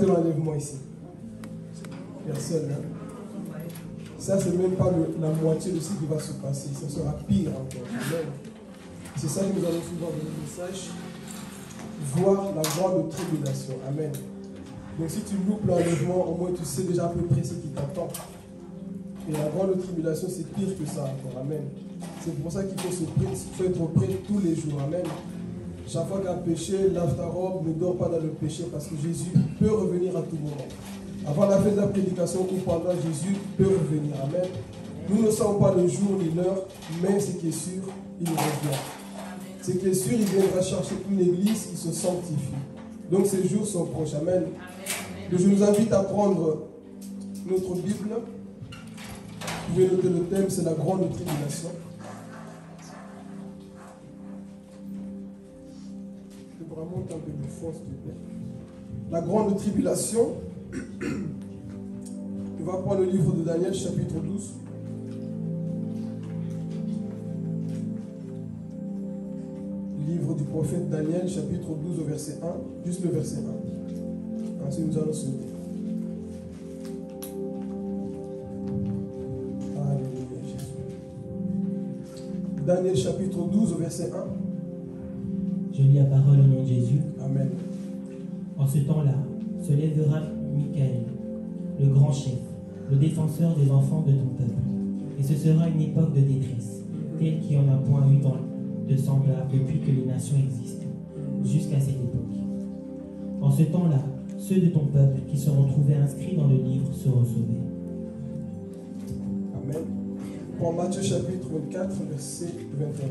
L'enlèvement ici. Personne. Hein? Ça, c'est même pas la moitié de ce qui va se passer. Ça sera pire encore. Amen. C'est ça que nous allons souvent dans le message. Voir la grande tribulation. Amen. Donc si tu loupes l'enlèvement, au moins tu sais déjà à peu près ce qui t'attend. Et la grande tribulation, c'est pire que ça encore. Amen. C'est pour ça qu'il faut être prêt tous les jours. Amen. Chaque fois qu'un péché, lave ta robe, ne dors pas dans le péché parce que Jésus peut revenir à tout moment. Avant la fin de la prédication ou pendant, Jésus peut revenir. Amen. Nous ne savons pas le jour ni l'heure, mais ce qui est sûr, il revient. Ce qui est sûr, il viendra chercher une église qui se sanctifie. Donc ces jours sont proches. Amen. Donc, je nous invite à prendre notre Bible. Vous pouvez noter le thème, c'est la grande tribulation. Vraiment un peu de force, s'il te plaît. La grande tribulation. On va prendre le livre de Daniel, chapitre 12. Livre du prophète Daniel, chapitre 12, au verset 1. Juste le verset 1. Ensuite, nous allons se lire. Alléluia, Jésus. Daniel, chapitre 12, au verset 1. Je lis la parole au nom de Jésus. Amen. En ce temps-là, se lèvera Michael, le grand chef, le défenseur des enfants de ton peuple. Et ce sera une époque de détresse, telle qu'il n'y en a point eu de semblable depuis que les nations existent, jusqu'à cette époque. En ce temps-là, ceux de ton peuple qui seront trouvés inscrits dans le livre seront sauvés. Amen. Pour Matthieu chapitre 4, verset 21.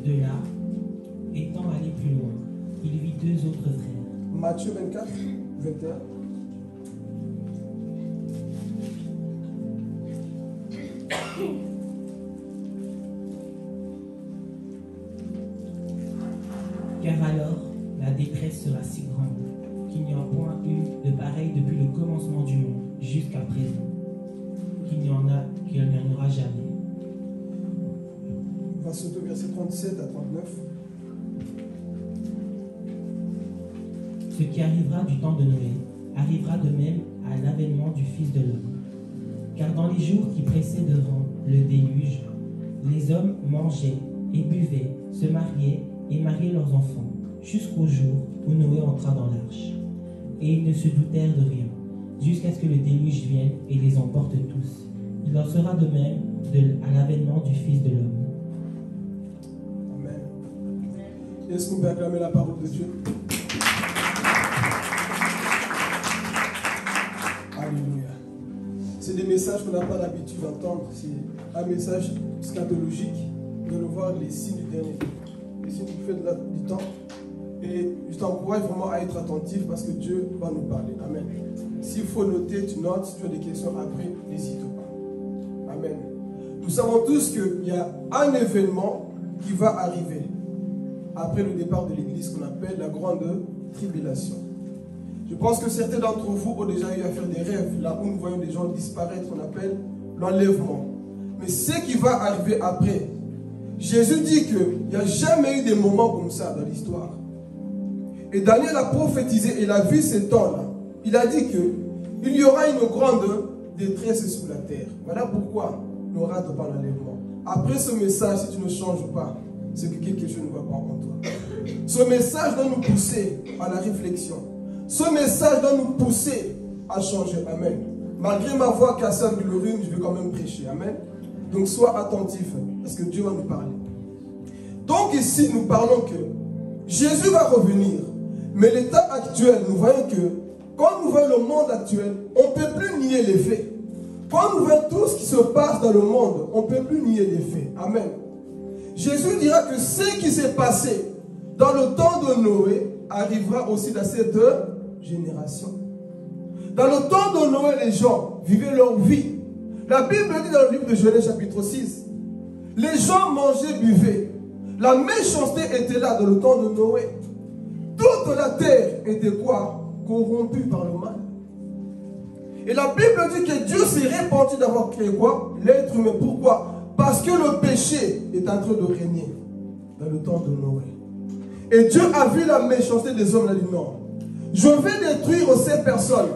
De là, étant allé plus loin, il vit deux autres frères. Matthieu 24, 21. Car alors, la détresse sera si grande qu'il n'y a point eu de pareil depuis le commencement du monde jusqu'à présent, qu'il n'y en aura jamais. On va sauter au verset 37 à 39. Ce qui arrivera du temps de Noé arrivera de même à l'avènement du Fils de l'homme. Car dans les jours qui précéderont le déluge, les hommes mangeaient et buvaient, se mariaient et mariaient leurs enfants, jusqu'au jour où Noé entra dans l'arche. Et ils ne se doutèrent de rien, jusqu'à ce que le déluge vienne et les emporte tous. Il en sera de même à l'avènement du Fils de l'homme. Amen. Est-ce qu'on peut acclamer la parole de Dieu? Alléluia. C'est des messages qu'on n'a pas l'habitude d'entendre. C'est un message scatologique. Nous allons voir les signes du dernier temps. Les signes du fait du temps. Et je t'encourage vraiment à être attentif parce que Dieu va nous parler. Amen. S'il faut noter, tu notes. Si tu as des questions après, n'hésite pas. Amen. Nous savons tous qu'il y a un événement qui va arriver après le départ de l'Église qu'on appelle la grande tribulation. Je pense que certains d'entre vous ont déjà eu à faire des rêves, là où nous voyons des gens disparaître, qu'on appelle l'enlèvement. Mais ce qui va arriver après, Jésus dit qu'il n'y a jamais eu des moments comme ça dans l'histoire. Et Daniel a prophétisé, il a vu ces temps-là. Il a dit qu'il y aura une grande détresse sous la terre. Voilà pourquoi ne rate pas l'enlèvement. Après ce message, si tu ne changes pas, c'est que quelque chose ne va pas en toi. Ce message doit nous pousser à la réflexion. Ce message doit nous pousser à changer. Amen. Malgré ma voix cassée de l'urine, je vais quand même prêcher. Amen. Donc sois attentif, parce que Dieu va nous parler. Donc ici, nous parlons que Jésus va revenir. Mais l'état actuel, nous voyons que quand nous voyons le monde actuel, on ne peut plus nier les faits. Quand nous voyons tout ce qui se passe dans le monde, on ne peut plus nier les faits. Amen. Jésus dira que ce qui s'est passé dans le temps de Noé arrivera aussi dans cette génération. Dans le temps de Noé, les gens vivaient leur vie. La Bible dit dans le livre de Genèse chapitre 6, les gens mangeaient, buvaient. La méchanceté était là dans le temps de Noé. Toute la terre était quoi? Corrompue par le mal. Et la Bible dit que Dieu s'est répandu d'avoir créé quoi? L'être humain. Pourquoi? Parce que le péché est en train de régner dans le temps de Noé. Et Dieu a vu la méchanceté des hommes, il a dit non. Je vais détruire ces personnes.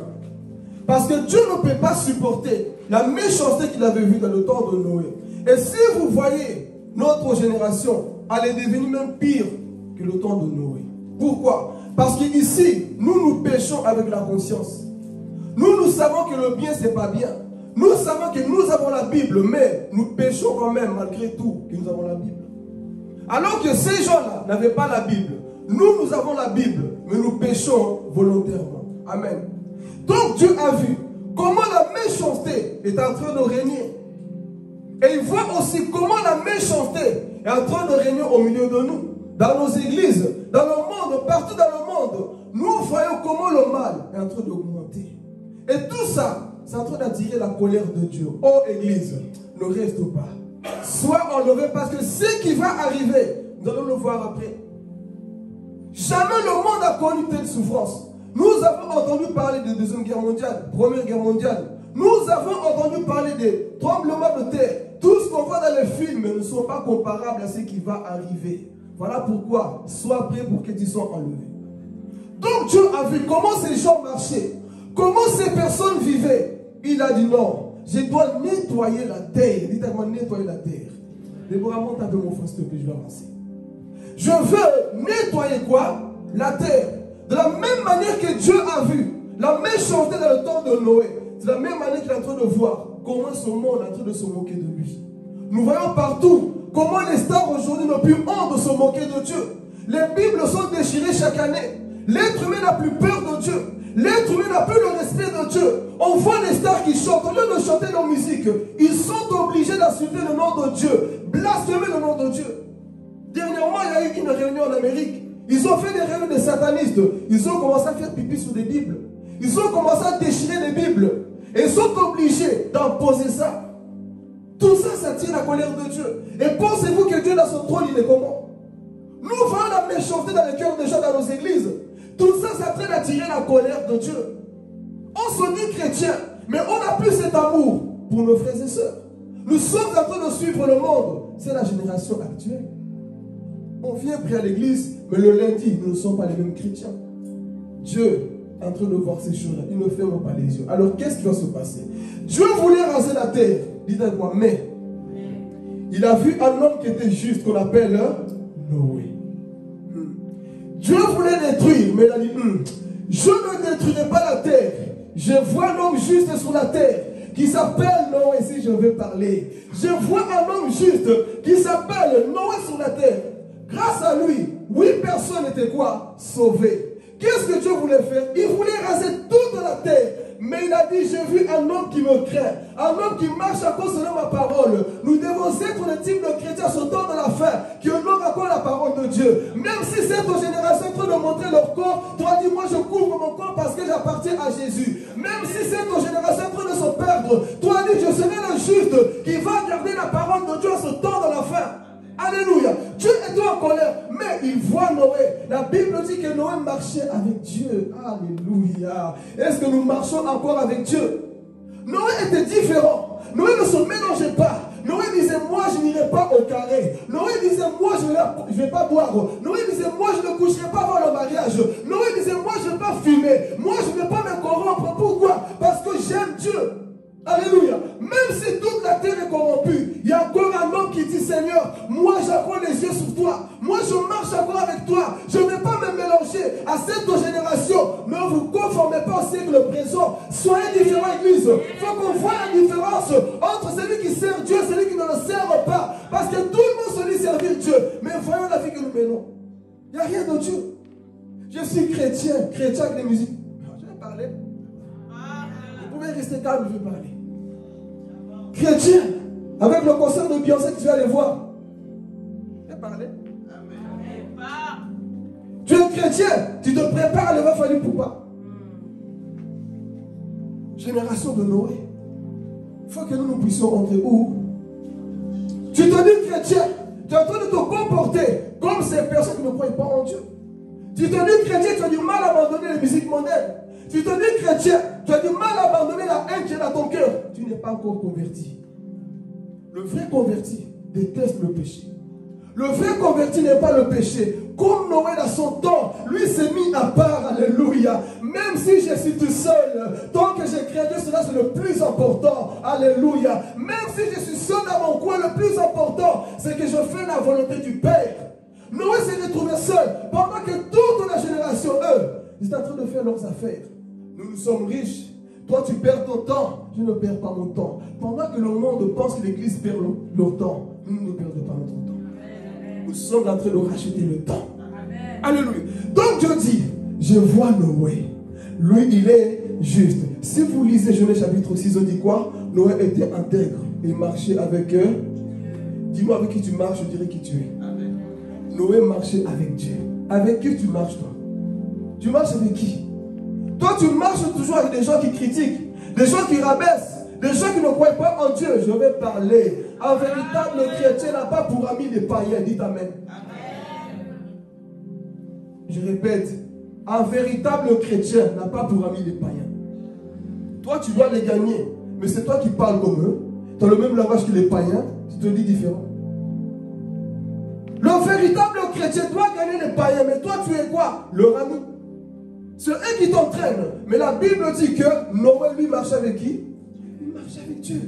Parce que Dieu ne peut pas supporter la méchanceté qu'il avait vue dans le temps de Noé. Et si vous voyez notre génération, elle est devenue même pire que le temps de Noé. Pourquoi? Parce qu'ici, nous péchons avec la conscience. Nous savons que le bien, ce n'est pas bien. Nous savons que nous avons la Bible, mais nous péchons quand même, malgré tout, que nous avons la Bible. Alors que ces gens-là n'avaient pas la Bible. Nous avons la Bible, mais nous péchons volontairement. Amen. Donc Dieu a vu comment la méchanceté est en train de régner. Et il voit aussi comment la méchanceté est en train de régner au milieu de nous. Dans nos églises, dans le monde, partout dans le monde. Nous voyons comment le mal est en train d'augmenter. Et tout ça, c'est en train d'attirer la colère de Dieu. Oh Église, ne reste pas. Sois enlevé parce que ce qui va arriver, nous allons le voir après. Jamais le monde n'a connu telle souffrance. Nous avons entendu parler de la Deuxième Guerre mondiale, Première Guerre mondiale. Nous avons entendu parler des tremblements de terre. Tout ce qu'on voit dans les films ne sont pas comparables à ce qui va arriver. Voilà pourquoi, sois prêt pour que tu sois enlevé. Donc Dieu a vu comment ces gens marchaient, comment ces personnes vivaient. Il a dit non, je dois nettoyer la terre. Dites-moi, nettoyer la terre. Déborah, monte un peu mon frère, s'il te plaît, je vais avancer. Je veux nettoyer quoi? La terre. De la même manière que Dieu a vu la méchanceté dans le temps de Noé, c'est la même manière qu'il est en train de voir comment ce monde est en train de se moquer de lui. Nous voyons partout comment les stars aujourd'hui n'ont plus honte de se moquer de Dieu. Les Bibles sont déchirées chaque année. L'être humain n'a plus peur de Dieu. L'être humain n'a plus le respect de Dieu. On voit les stars qui chantent. Au lieu de chanter leur musique, ils sont obligés d'insulter le nom de Dieu, blasphémer le nom de Dieu. Dernièrement, il y a eu une réunion en Amérique. Ils ont fait des réunions de satanistes. Ils ont commencé à faire pipi sur des Bibles. Ils ont commencé à déchirer les Bibles. Et ils sont obligés d'imposer ça. Tout ça, ça tire la colère de Dieu. Et pensez-vous que Dieu dans son trône, il est comment? Nous voyons la méchanceté dans les cœurs des gens dans nos églises. Tout ça, ça traîne d'attirer la colère de Dieu. On se dit chrétien, mais on n'a plus cet amour pour nos frères et sœurs. Nous sommes en train de suivre le monde. C'est la génération actuelle. On vient prier à l'église, mais le lundi, nous ne sommes pas les mêmes chrétiens. Dieu est en train de voir ces choses-là. Il ne ferme pas les yeux. Alors, qu'est-ce qui va se passer? Dieu voulait raser la terre. Dites-moi, mais il a vu un homme qui était juste, qu'on appelle Noé. Dieu voulait détruire, mais il a dit, je ne détruirai pas la terre. Je vois un homme juste sur la terre qui s'appelle Noé, si je veux parler. Je vois un homme juste qui s'appelle Noé sur la terre. Grâce à lui, 8 personnes étaient quoi? Sauvées. Qu'est-ce que Dieu voulait faire? Il voulait raser toute la terre. Mais il a dit, j'ai vu un homme qui me craint, un homme qui marche à cause de ma parole. Nous devons être le type de chrétiens ce temps de la fin, qui honorent encore la parole de Dieu. Même si cette génération est en train de montrer leur corps, toi dis, moi je couvre mon corps parce que j'appartiens à Jésus. Même si cette génération est en train de se perdre, toi dis, je serai le juste qui va garder la parole de Dieu à ce temps de la fin. Alléluia. Dieu est en colère, mais il voit Noé. La Bible dit que Noé marchait avec Dieu. Alléluia. Est-ce que nous marchons encore avec Dieu? Noé était différent. Noé ne se mélangeait pas. Noé disait, moi je n'irai pas au carré. Noé disait, moi je ne vais pas boire. Noé disait, moi je ne coucherai pas avant le mariage. Noé disait, moi je ne vais pas fumer. Moi je ne vais pas me corrompre. Pourquoi? Parce que j'aime Dieu. Alléluia. Même si toute la terre est corrompue, il y a encore un homme qui dit, Seigneur, moi j'apprends les yeux sur toi. Moi je marche encore avec toi. Je ne vais pas me mélanger à cette génération. Ne vous conformez pas au siècle présent. Soyez différents, Église. Il faut qu'on voit la différence entre celui qui sert Dieu et celui qui ne le sert pas. Parce que tout le monde se dit servir Dieu. Mais voyons la vie que nous menons. Il n'y a rien de Dieu. Je suis chrétien avec des musiques. Je vais parler. Vous pouvez rester calme, je vais parler. Chrétien, avec le concert de Beyoncé que tu vas aller voir. Je vais parler. Tu es chrétien, tu te prépares à lever Fali Poupa. Génération de Noé. Il faut que nous puissions entrer où? Tu te dis chrétien, tu es en train de te comporter comme ces personnes qui ne croient pas en Dieu. Tu te dis chrétien, tu as du mal à abandonner les musiques mondaines. Tu te dis chrétien, tu as du mal à abandonner la haine qui est dans ton cœur. Tu n'es pas encore converti. Le vrai converti déteste le péché. Le vrai converti n'est pas le péché. Comme Noé dans son temps, lui s'est mis à part, alléluia. Même si je suis tout seul, tant que j'ai créé Dieu, cela c'est le plus important, alléluia. Même si je suis seul dans mon coin, le plus important, c'est que je fais la volonté du Père. Noé s'est retrouvé seul, pendant que toute la génération, eux, ils étaient en train de faire leurs affaires. Nous sommes riches. Toi, tu perds ton temps. Je ne perds pas mon temps. Pendant que le monde pense que l'Église perd leur temps, nous ne perdons pas notre temps. Nous sommes en train de racheter le temps. Amen. Alléluia. Donc Dieu dit, je vois Noé. Lui, il est juste. Si vous lisez Genèse chapitre 6, on dit quoi? Noé était intègre. Il marchait avec eux. Dis-moi avec qui tu marches, je dirai qui tu es. Amen. Noé marchait avec Dieu. Avec qui tu marches, toi? Tu marches avec qui? Toi, tu marches toujours avec des gens qui critiquent, des gens qui rabaissent, des gens qui ne croient pas en Dieu. Je vais parler. Un véritable chrétien n'a pas pour ami les païens. Dites Amen. Amen. Je répète, un véritable chrétien n'a pas pour ami les païens. Toi, tu dois les gagner, mais c'est toi qui parles comme eux. Tu as le même langage que les païens, tu te dis différent. Le véritable chrétien doit gagner les païens, mais toi, tu es quoi? Leur ami. C'est eux qui t'entraînent. Mais la Bible dit que Noé, lui, marche avec qui? Il marche avec Dieu.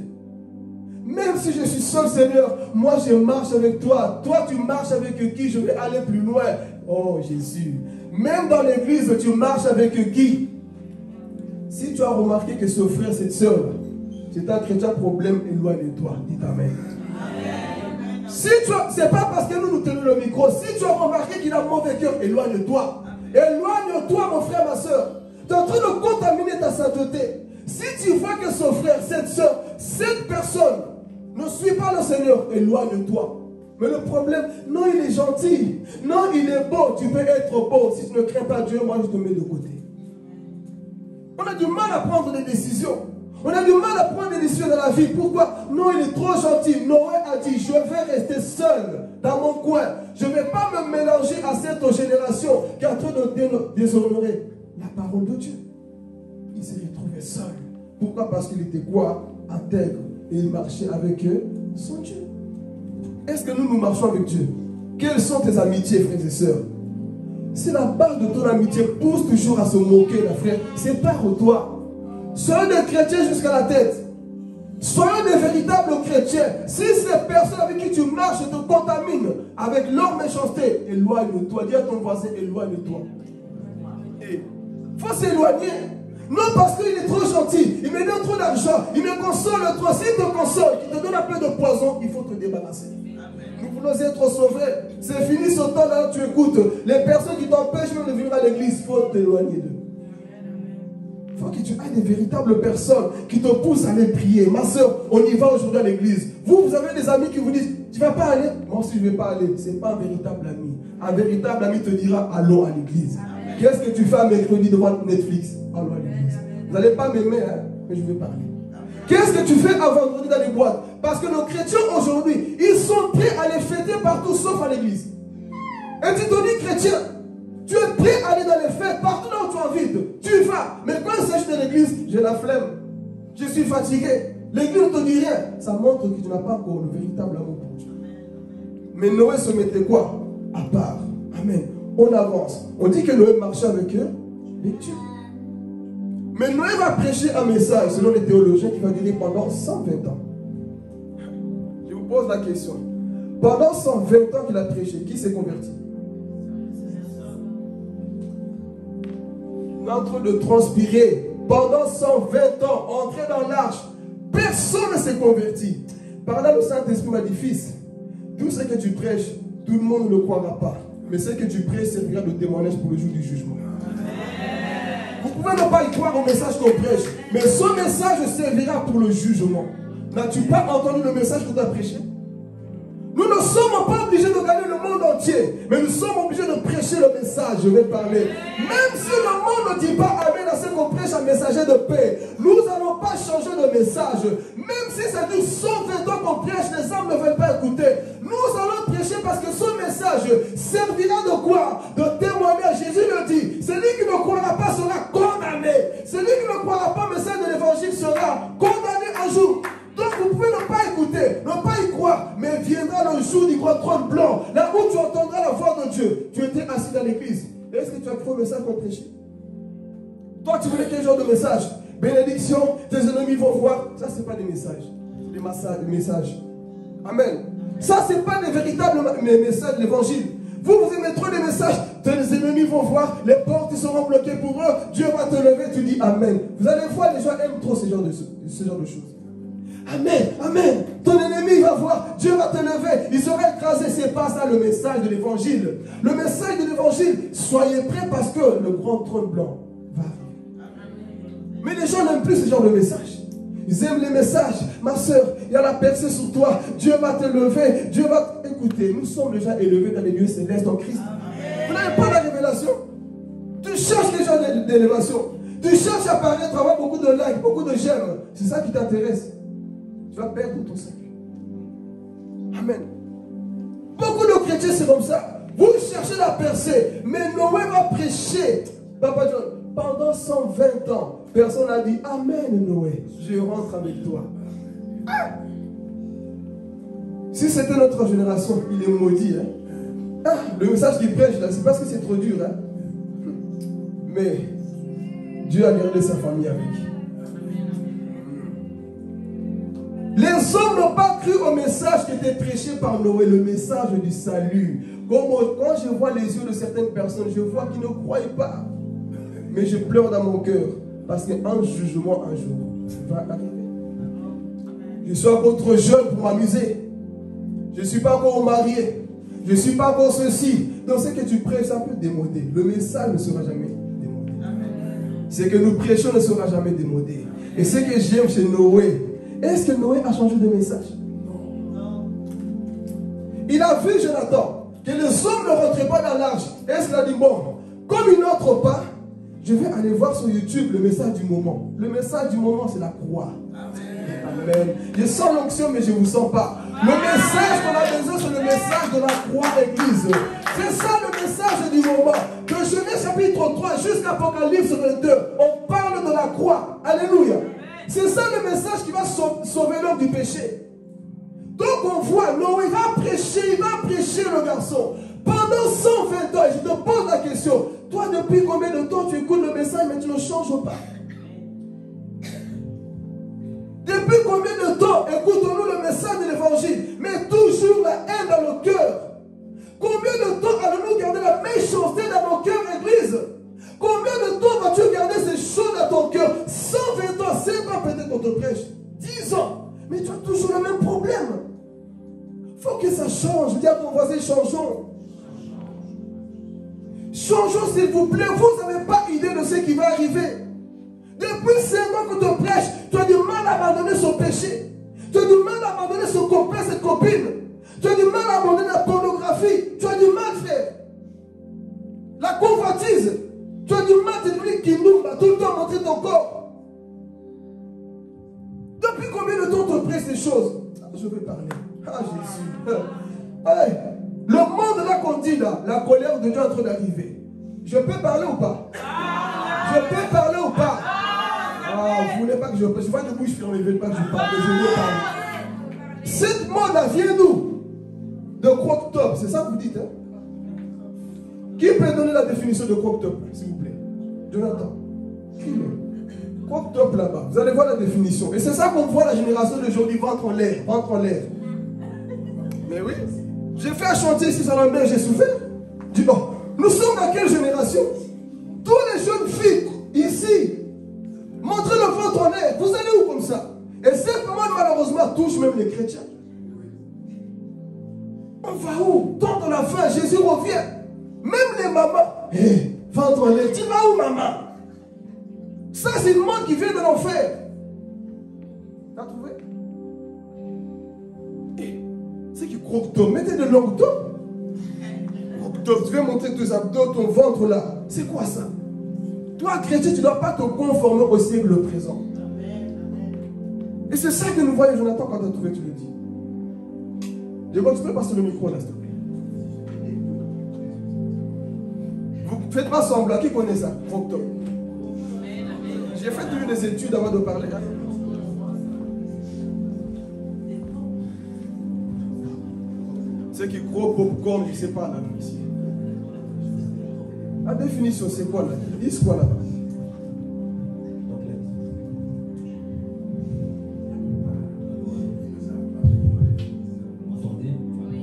Même si je suis seul, Seigneur, moi je marche avec toi. Toi, tu marches avec qui? Je vais aller plus loin. Oh, Jésus. Même dans l'église, tu marches avec qui? Si tu as remarqué que ce frère, cette soeur, c'est un chrétien, problème, éloigne-toi. Dites Amen. Si tu as, c'est pas parce que nous tenons le micro. Si tu as remarqué qu'il a un mauvais cœur, éloigne-toi. Éloigne-toi, mon frère, ma soeur. Tu es en train de contaminer ta sainteté. Si tu vois que ce frère, cette soeur, cette personne ne suit pas le Seigneur, éloigne-toi. Mais le problème, non, il est gentil. Non, il est beau. Tu peux être beau. Si tu ne crains pas Dieu, moi, je te mets de côté. On a du mal à prendre des décisions. On a du mal à prendre des décisions dans la vie. Pourquoi? Non, il est trop gentil. Noé a dit, je vais rester seul dans mon coin. Je ne vais pas me mélanger à cette génération qui est en train de déshonorer la parole de Dieu. Il s'est retrouvé seul. Pourquoi? Parce qu'il était quoi? Intègre. Et il marchait avec son Dieu. Est-ce que nous marchons avec Dieu? Quelles sont tes amitiés, frères et sœurs? Si la barre de ton amitié pousse toujours à se moquer, la frère, sépare-toi. Soyons des chrétiens jusqu'à la tête. Soyons des véritables chrétiens. Si ces personnes avec qui tu marches te contaminent avec leur méchanceté, éloigne-toi. Dis à ton voisin, éloigne-toi. Il faut s'éloigner. Non parce qu'il est trop gentil, il me donne trop d'argent, il me console trop. S'il te console, qu'il te donne un peu de poison, il faut te débarrasser. Nous voulons être sauvés. C'est fini ce temps-là, tu écoutes. Les personnes qui t'empêchent de venir à l'église, il faut t'éloigner d'eux. Il faut que tu aies des véritables personnes qui te poussent à aller prier. Ma soeur, on y va aujourd'hui à l'église. Vous avez des amis qui vous disent, tu ne vas pas aller? Moi aussi, je ne vais pas aller. Ce n'est pas un véritable ami. Un véritable ami te dira, allons à l'église. Qu'est-ce que tu fais un mercredi devant Netflix? Allons à l'église. Vous n'allez pas m'aimer, hein, mais je vais parler. Qu'est-ce que tu fais un vendredi dans les boîtes? Parce que nos chrétiens aujourd'hui, ils sont prêts à les fêter partout sauf à l'église. Et tu te dis chrétien, tu es prêt à aller dans les fêtes partout là où tu invites. Tu vas. Mais quand il s'agit de l'église, j'ai la flemme. Je suis fatigué. L'église ne te dit rien. Ça montre que tu n'as pas encore le véritable amour pour Dieu. Mais Noé se mettait quoi? À part. Amen. On avance. On dit que Noé marchait avec eux, avec Dieu. Mais Noé va prêcher un message, selon les théologiens, qui va durer pendant 120 ans. Je vous pose la question. Pendant 120 ans qu'il a prêché, qui s'est converti? Il est en train de transpirer. Pendant 120 ans, entré dans l'arche, personne ne s'est converti. Par là, le Saint-Esprit m'a dit, fils, tout ce que tu prêches, tout le monde ne le croira pas. Mais ce que tu prêches servira de témoignage pour le jour du jugement. Vous pouvez ne pas y croire au message qu'on prêche, mais ce message servira pour le jugement. N'as-tu pas entendu le message que tu as prêché? Nous ne sommes pas obligés de gagner le monde entier, mais nous sommes obligés de prêcher le message. Je vais parler. Même si le monde ne dit pas Amen à ce qu'on prêche, un messager de paix, nous n'allons pas changer de message. Même si ça dure 120 ans qu'on prêche, les hommes ne veulent pas écouter. Nous allons prêcher parce que ce message servira de quoi? De témoignage. Jésus le dit. Celui qui ne croira pas sera condamné. Celui qui ne croira pas au message de l'évangile sera condamné un jour. Donc vous pouvez ne pas écouter, ne pas y trône blanc, là où tu entendras la voix de Dieu. Tu étais assis dans l'église. Est-ce que tu as cru au message qu'on prêchait? Toi, tu voulais quel genre de message? Bénédiction, tes ennemis vont voir. Ça, ce n'est pas des messages. Des messages. Amen. Ça, ce n'est pas des véritables messages de l'évangile. Vous émettez trop des messages. Tes ennemis vont voir. Les portes seront bloquées pour eux. Dieu va te lever. Tu dis Amen. Vous allez voir, les gens aiment trop ce genre de choses. Amen, amen. Ton ennemi va voir, Dieu va te lever, il sera écrasé. C'est pas ça le message de l'évangile. Le message de l'évangile, soyez prêts parce que le grand trône blanc va arriver. Mais les gens n'aiment plus ce genre de message. Ils aiment les messages. Ma soeur, il y a la percée sur toi. Dieu va te lever. Dieu va... Écoutez, nous sommes déjà élevés dans les lieux célestes en Christ. Vous n'avez pas la révélation. Tu cherches quel genre d'élévation. Tu cherches à paraître, avoir beaucoup de likes, beaucoup de j'aime. C'est ça qui t'intéresse. Tu vas perdre ton salut. Amen. Beaucoup de chrétiens, c'est comme ça. Vous cherchez la percée, mais Noé va prêcher. Papa John, pendant 120 ans, personne n'a dit Amen, Noé, je rentre avec toi. Ah! Si c'était notre génération, il est maudit. Hein? Ah, le message qu'il prêche, là, c'est parce que c'est trop dur. Hein? Mais Dieu a gardé sa famille avec. Les hommes n'ont pas cru au message qui était prêché par Noé, le message du salut. Quand je vois les yeux de certaines personnes, je vois qu'ils ne croient pas. Mais je pleure dans mon cœur parce qu'un jugement un jour va arriver. Je suis encore trop jeune pour m'amuser. Je ne suis pas encore marié. Je ne suis pas encore ceci. Donc ce que tu prêches, ça peut démodé. Le message ne sera jamais démodé. Ce que nous prêchons ne sera jamais démodé. Et ce que j'aime chez Noé, est-ce que Noé a changé de message? Non. Il a vu Jonathan que les hommes ne rentraient pas dans l'arche. Est-ce qu'il a dit, bon, comme ils n'entrent pas, je vais aller voir sur YouTube le message du moment. Le message du moment, c'est la croix. Amen. Je sens l'onction, mais je ne vous sens pas. Le message qu'on a besoin, c'est le message de la croix, l'église. C'est ça le message du moment. De Genèse chapitre 3 jusqu'à Apocalypse 22, on parle de la croix. Alléluia. C'est ça le message qui va sauver l'homme du péché. Donc on voit, Noé va prêcher, le garçon. Pendant 120 ans, et je te pose la question, toi depuis combien de temps tu écoutes le message mais tu ne changes pas? Depuis combien de temps écoutons-nous le message de l'évangile, mais toujours la haine dans le cœur? Combien de temps allons-nous garder la méchanceté dans nos cœurs, église? Combien de temps vas-tu garder ces choses dans ton cœur? 120 ans, 5 ans peut-être qu'on te prêche, 10 ans, mais tu as toujours le même problème. Il faut que ça change. Dis à ton voisin, changeons. Changeons s'il vous plaît. Vous n'avez pas idée de ce qui va arriver. Depuis 5 ans qu'on te prêche, tu as du mal à abandonner son péché. Tu as du mal à abandonner son copain, cette copine. Tu as du mal à abandonner la pornographie. Tu as du mal, frère. La convoitise. Tu as du mal à devenir Kinumba, tout le temps montrer ton corps. Depuis combien de temps on te prêche ces choses? Je vais parler. Ah Jésus. Hey, le monde là qu'on dit là, la colère de Dieu est en train d'arriver. Je peux parler ou pas? Je peux parler ou pas? Ah, vous voulez pas que je parle? Je vois de bouche fermée, je ne veux pas que je parle, mais je veux parler. Cette mode-là vient d'où? De croque-top, c'est ça que vous dites, hein? Qui peut donner la définition de croque-top, s'il vous plaît? Jonathan. Croque-top là-bas. Vous allez voir la définition. Et c'est ça qu'on voit la génération d'aujourd'hui, ventre en l'air, ventre en l'air. Mais oui, j'ai fait un chantier ici sur la mer, j'ai souffert. Dis bon, nous sommes dans quelle génération? Tous les jeunes filles ici, montrez le ventre en l'air. Vous allez où comme ça? Et cette mode malheureusement touche même les chrétiens. On va où? Tant de la fin, Jésus revient. Même les mamans. Hé, ventre en l'air, tu vas où maman? Ça c'est une mode qui vient de l'enfer. T'as trouvé? C'est qui croque-top, mettez de longues top. Croque-top, tu veux montrer tes abdos, ton ventre là. C'est quoi ça? Toi, chrétien, tu ne dois pas te conformer au siècle présent. Et c'est ça que nous voyons, Jonathan, quand tu as trouvé, tu le dis. Je vois que tu peux passer le micro là, s'il te plaît. Vous ne faites pas semblant, qui connaît ça? Croque-top. J'ai fait des études avant de parler. Ce Ceux qui croient popcorn, je ne sais pas là, ici. La définition, c'est quoi là? Ils disent quoi là-bas?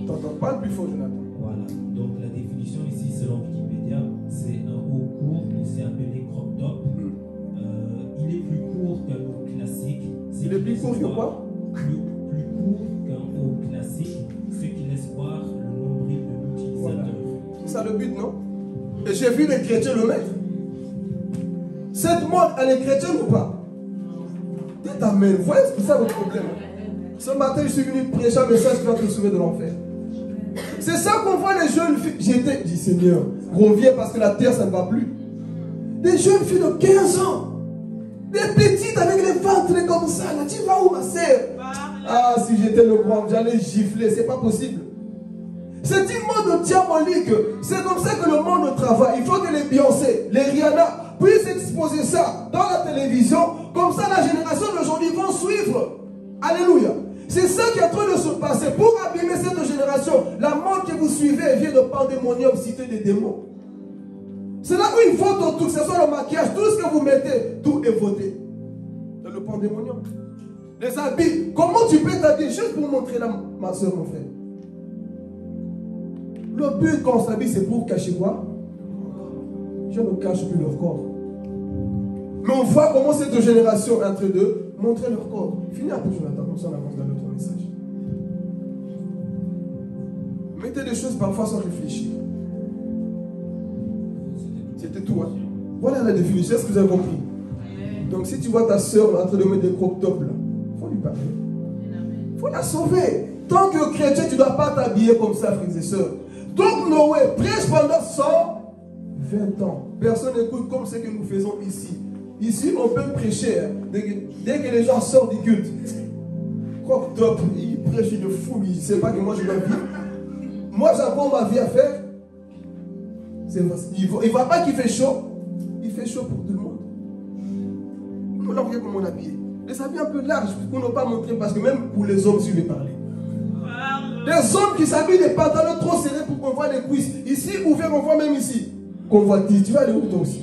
T'entends pas le plus fort, Jonathan. Voilà. Donc la définition ici, selon Wikipédia, c'est un haut court, c'est appelé crop top. Il est plus court qu'un haut classique. Il est plus court que quoi? Plus court qu'un haut classique, ce qui laisse voir le nombril de l'utilisateur. Voilà. C'est ça le but, non? Et j'ai vu les chrétiens le mettre. Cette mode, elle est chrétienne ou pas? Dites amen. Vous voyez, c'est ça votre problème. Ce matin, je suis venu prêcher un message qui va te sauver de l'enfer. C'est ça qu'on voit les jeunes filles. J'étais, dis Seigneur, reviens parce que la terre, ça ne va plus. Des jeunes filles de 15 ans. Des petites avec les ventres comme ça. Là, tu vas où, ma sœur? Ah, si j'étais le grand, j'allais gifler. C'est pas possible. C'est une mode diabolique. C'est comme ça que le monde travaille. Il faut que les Beyoncé, les Rihanna puissent exposer ça dans la télévision. Comme ça, la génération d'aujourd'hui vont suivre. Alléluia. C'est ça qui est en train de se passer. Pour abîmer cette génération, la mode que vous suivez vient de pandémonium, cité des démons. C'est là où ils votent tout, que ce soit le maquillage, tout ce que vous mettez, tout est voté. Dans le pandémonium. Les habits, comment tu peux t'habiller juste pour montrer là, ma soeur, mon frère? Le but quand on s'habille, c'est pour cacher quoi? Je ne cache plus leur corps. Mais on voit comment cette génération entre deux montrer leur corps. Finis un peu, Jonathan, comme ça on avance dans notre message. Mettez des choses parfois sans réfléchir. C'était tout, hein? Voilà la définition, est-ce que vous avez compris? Donc si tu vois ta soeur en train de mettre des crop tops là, il faut lui parler. Il faut la sauver. Tant que chrétien, tu ne dois pas t'habiller comme ça, frères et sœurs. Donc Noé prêche pendant 120 ans. Personne n'écoute comme ce que nous faisons ici. Ici, on peut prêcher. Hein. Dès que les gens sortent du culte, crop top, il prêche, il est fou. Il ne sait pas que moi je dois vivre. Moi, j'ai encore ma vie à faire. Il ne voit pas qu'il fait chaud. Il fait chaud pour tout le monde. Nous, là, regardez comment on est habillé. Les habits un peu larges, pour ne pas montrer, parce que même pour les hommes, si je vais parler. Les hommes qui s'habillent des pantalons trop serrés pour qu'on voit les cuisses. Ici, ouvert, on voit même ici. Convoitise. Tu vas aller où toi aussi?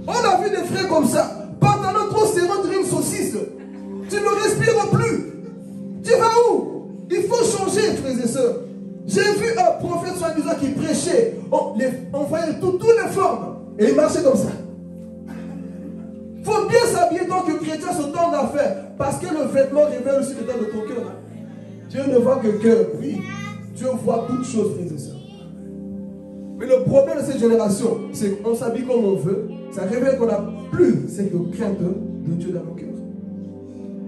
On a vu des frères comme ça. Pantalon trop serré, on dirait une saucisse. Tu ne respires plus. Tu vas où? Il faut changer, frères et sœurs. J'ai vu un prophète soi-disant qui prêchait. On voyait toutes les formes. Et il marchait comme ça. Il faut bien s'habiller tant que chrétien se tente à faire. Parce que le vêtement révèle aussi le temps de ton cœur. Dieu ne voit que cœur, oui. Dieu voit toutes choses, frères et sœurs. Mais le problème de cette génération, c'est qu'on s'habille comme on veut. Ça révèle qu'on n'a plus cette crainte de Dieu dans nos cœurs.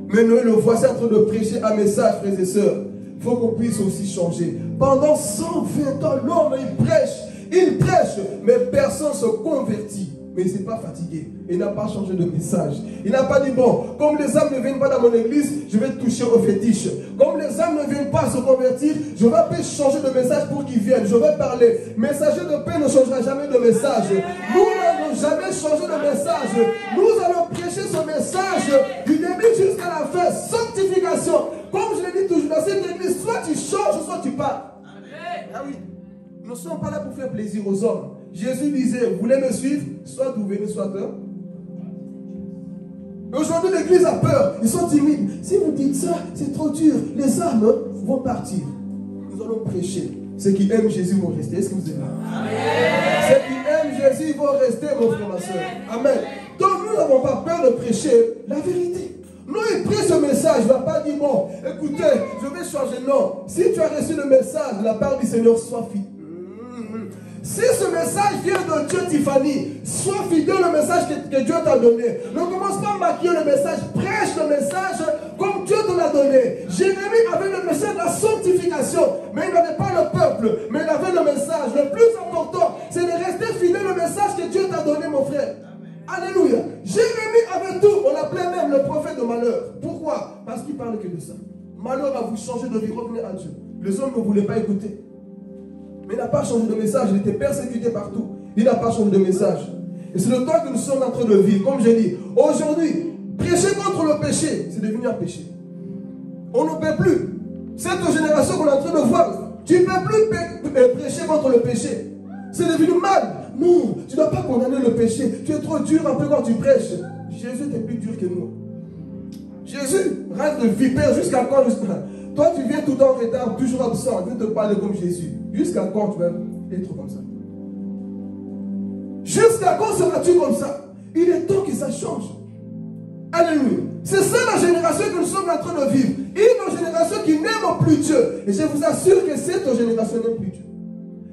Mais nous le voici en train de prêcher un message, frères et sœurs. Il faut qu'on puisse aussi changer. Pendant 120 ans, l'homme, il prêche, mais personne ne se convertit. Mais il ne s'est pas fatigué. Il n'a pas changé de message. Il n'a pas dit, bon, comme les âmes ne viennent pas dans mon église, je vais toucher au fétiche. Comme les âmes ne viennent pas se convertir, je vais changer de message pour qu'ils viennent. Je vais parler. Messager de paix ne changera jamais de message. Nous n'allons jamais changer de message. Nous allons prêcher ce message du début jusqu'à la fin. Sanctification. Comme je l'ai dit toujours dans cette église, soit tu changes, soit tu pars. Ah oui. Nous ne sommes pas là pour faire plaisir aux hommes. Jésus disait, vous voulez me suivre? Soit vous venez, soit eux. Aujourd'hui, l'église a peur. Ils sont timides. Si vous dites ça, c'est trop dur. Les âmes vont partir. Nous allons prêcher. Ceux qui aiment Jésus vont rester. Est-ce que vous êtes là? Ceux qui aiment Jésus vont rester, mon frère, ma soeur. Amen. Donc, nous n'avons pas peur de prêcher la vérité. Nous, il prêche ce message. Il ne va pas dire, bon, écoutez, je vais changer. Non. Si tu as reçu le message de la part du Seigneur, sois fidèle. Si ce message vient de Dieu, Tiffany, sois fidèle au message que Dieu t'a donné. Ne commence pas à maquiller le message. Prêche le message comme Dieu te l'a donné. Jérémie avait le message de la sanctification, mais il n'avait pas le peuple, mais il avait le message. Le plus important, c'est de rester fidèle au message que Dieu t'a donné, mon frère. Alléluia. Jérémie avait tout. On l'appelait même le prophète de malheur. Pourquoi? Parce qu'il parle que de ça. Malheur à vous changer de vie, revenez à Dieu. Les hommes ne voulaient pas écouter. Mais il n'a pas changé de message. Il était persécuté partout. Il n'a pas changé de message. Et c'est le temps que nous sommes en train de vivre. Comme j'ai dit, aujourd'hui, prêcher contre le péché, c'est devenu un péché. On ne peut plus. Cette génération qu'on est en train de voir, Tu ne peux plus prêcher contre le péché. C'est devenu mal. Non, tu ne dois pas condamner le péché. Tu es trop dur un peu quand tu prêches. Jésus est plus dur que nous. Jésus, race de vipère, jusqu'à quand? Toi, tu viens tout en retard, toujours absent. Je veux te parler comme Jésus. Jusqu'à quand tu vas être comme ça? Jusqu'à quand seras-tu comme ça? Il est temps que ça change. Alléluia. C'est ça la génération que nous sommes en train de vivre. Une génération qui n'aime plus Dieu. Et je vous assure que cette génération n'aime plus Dieu.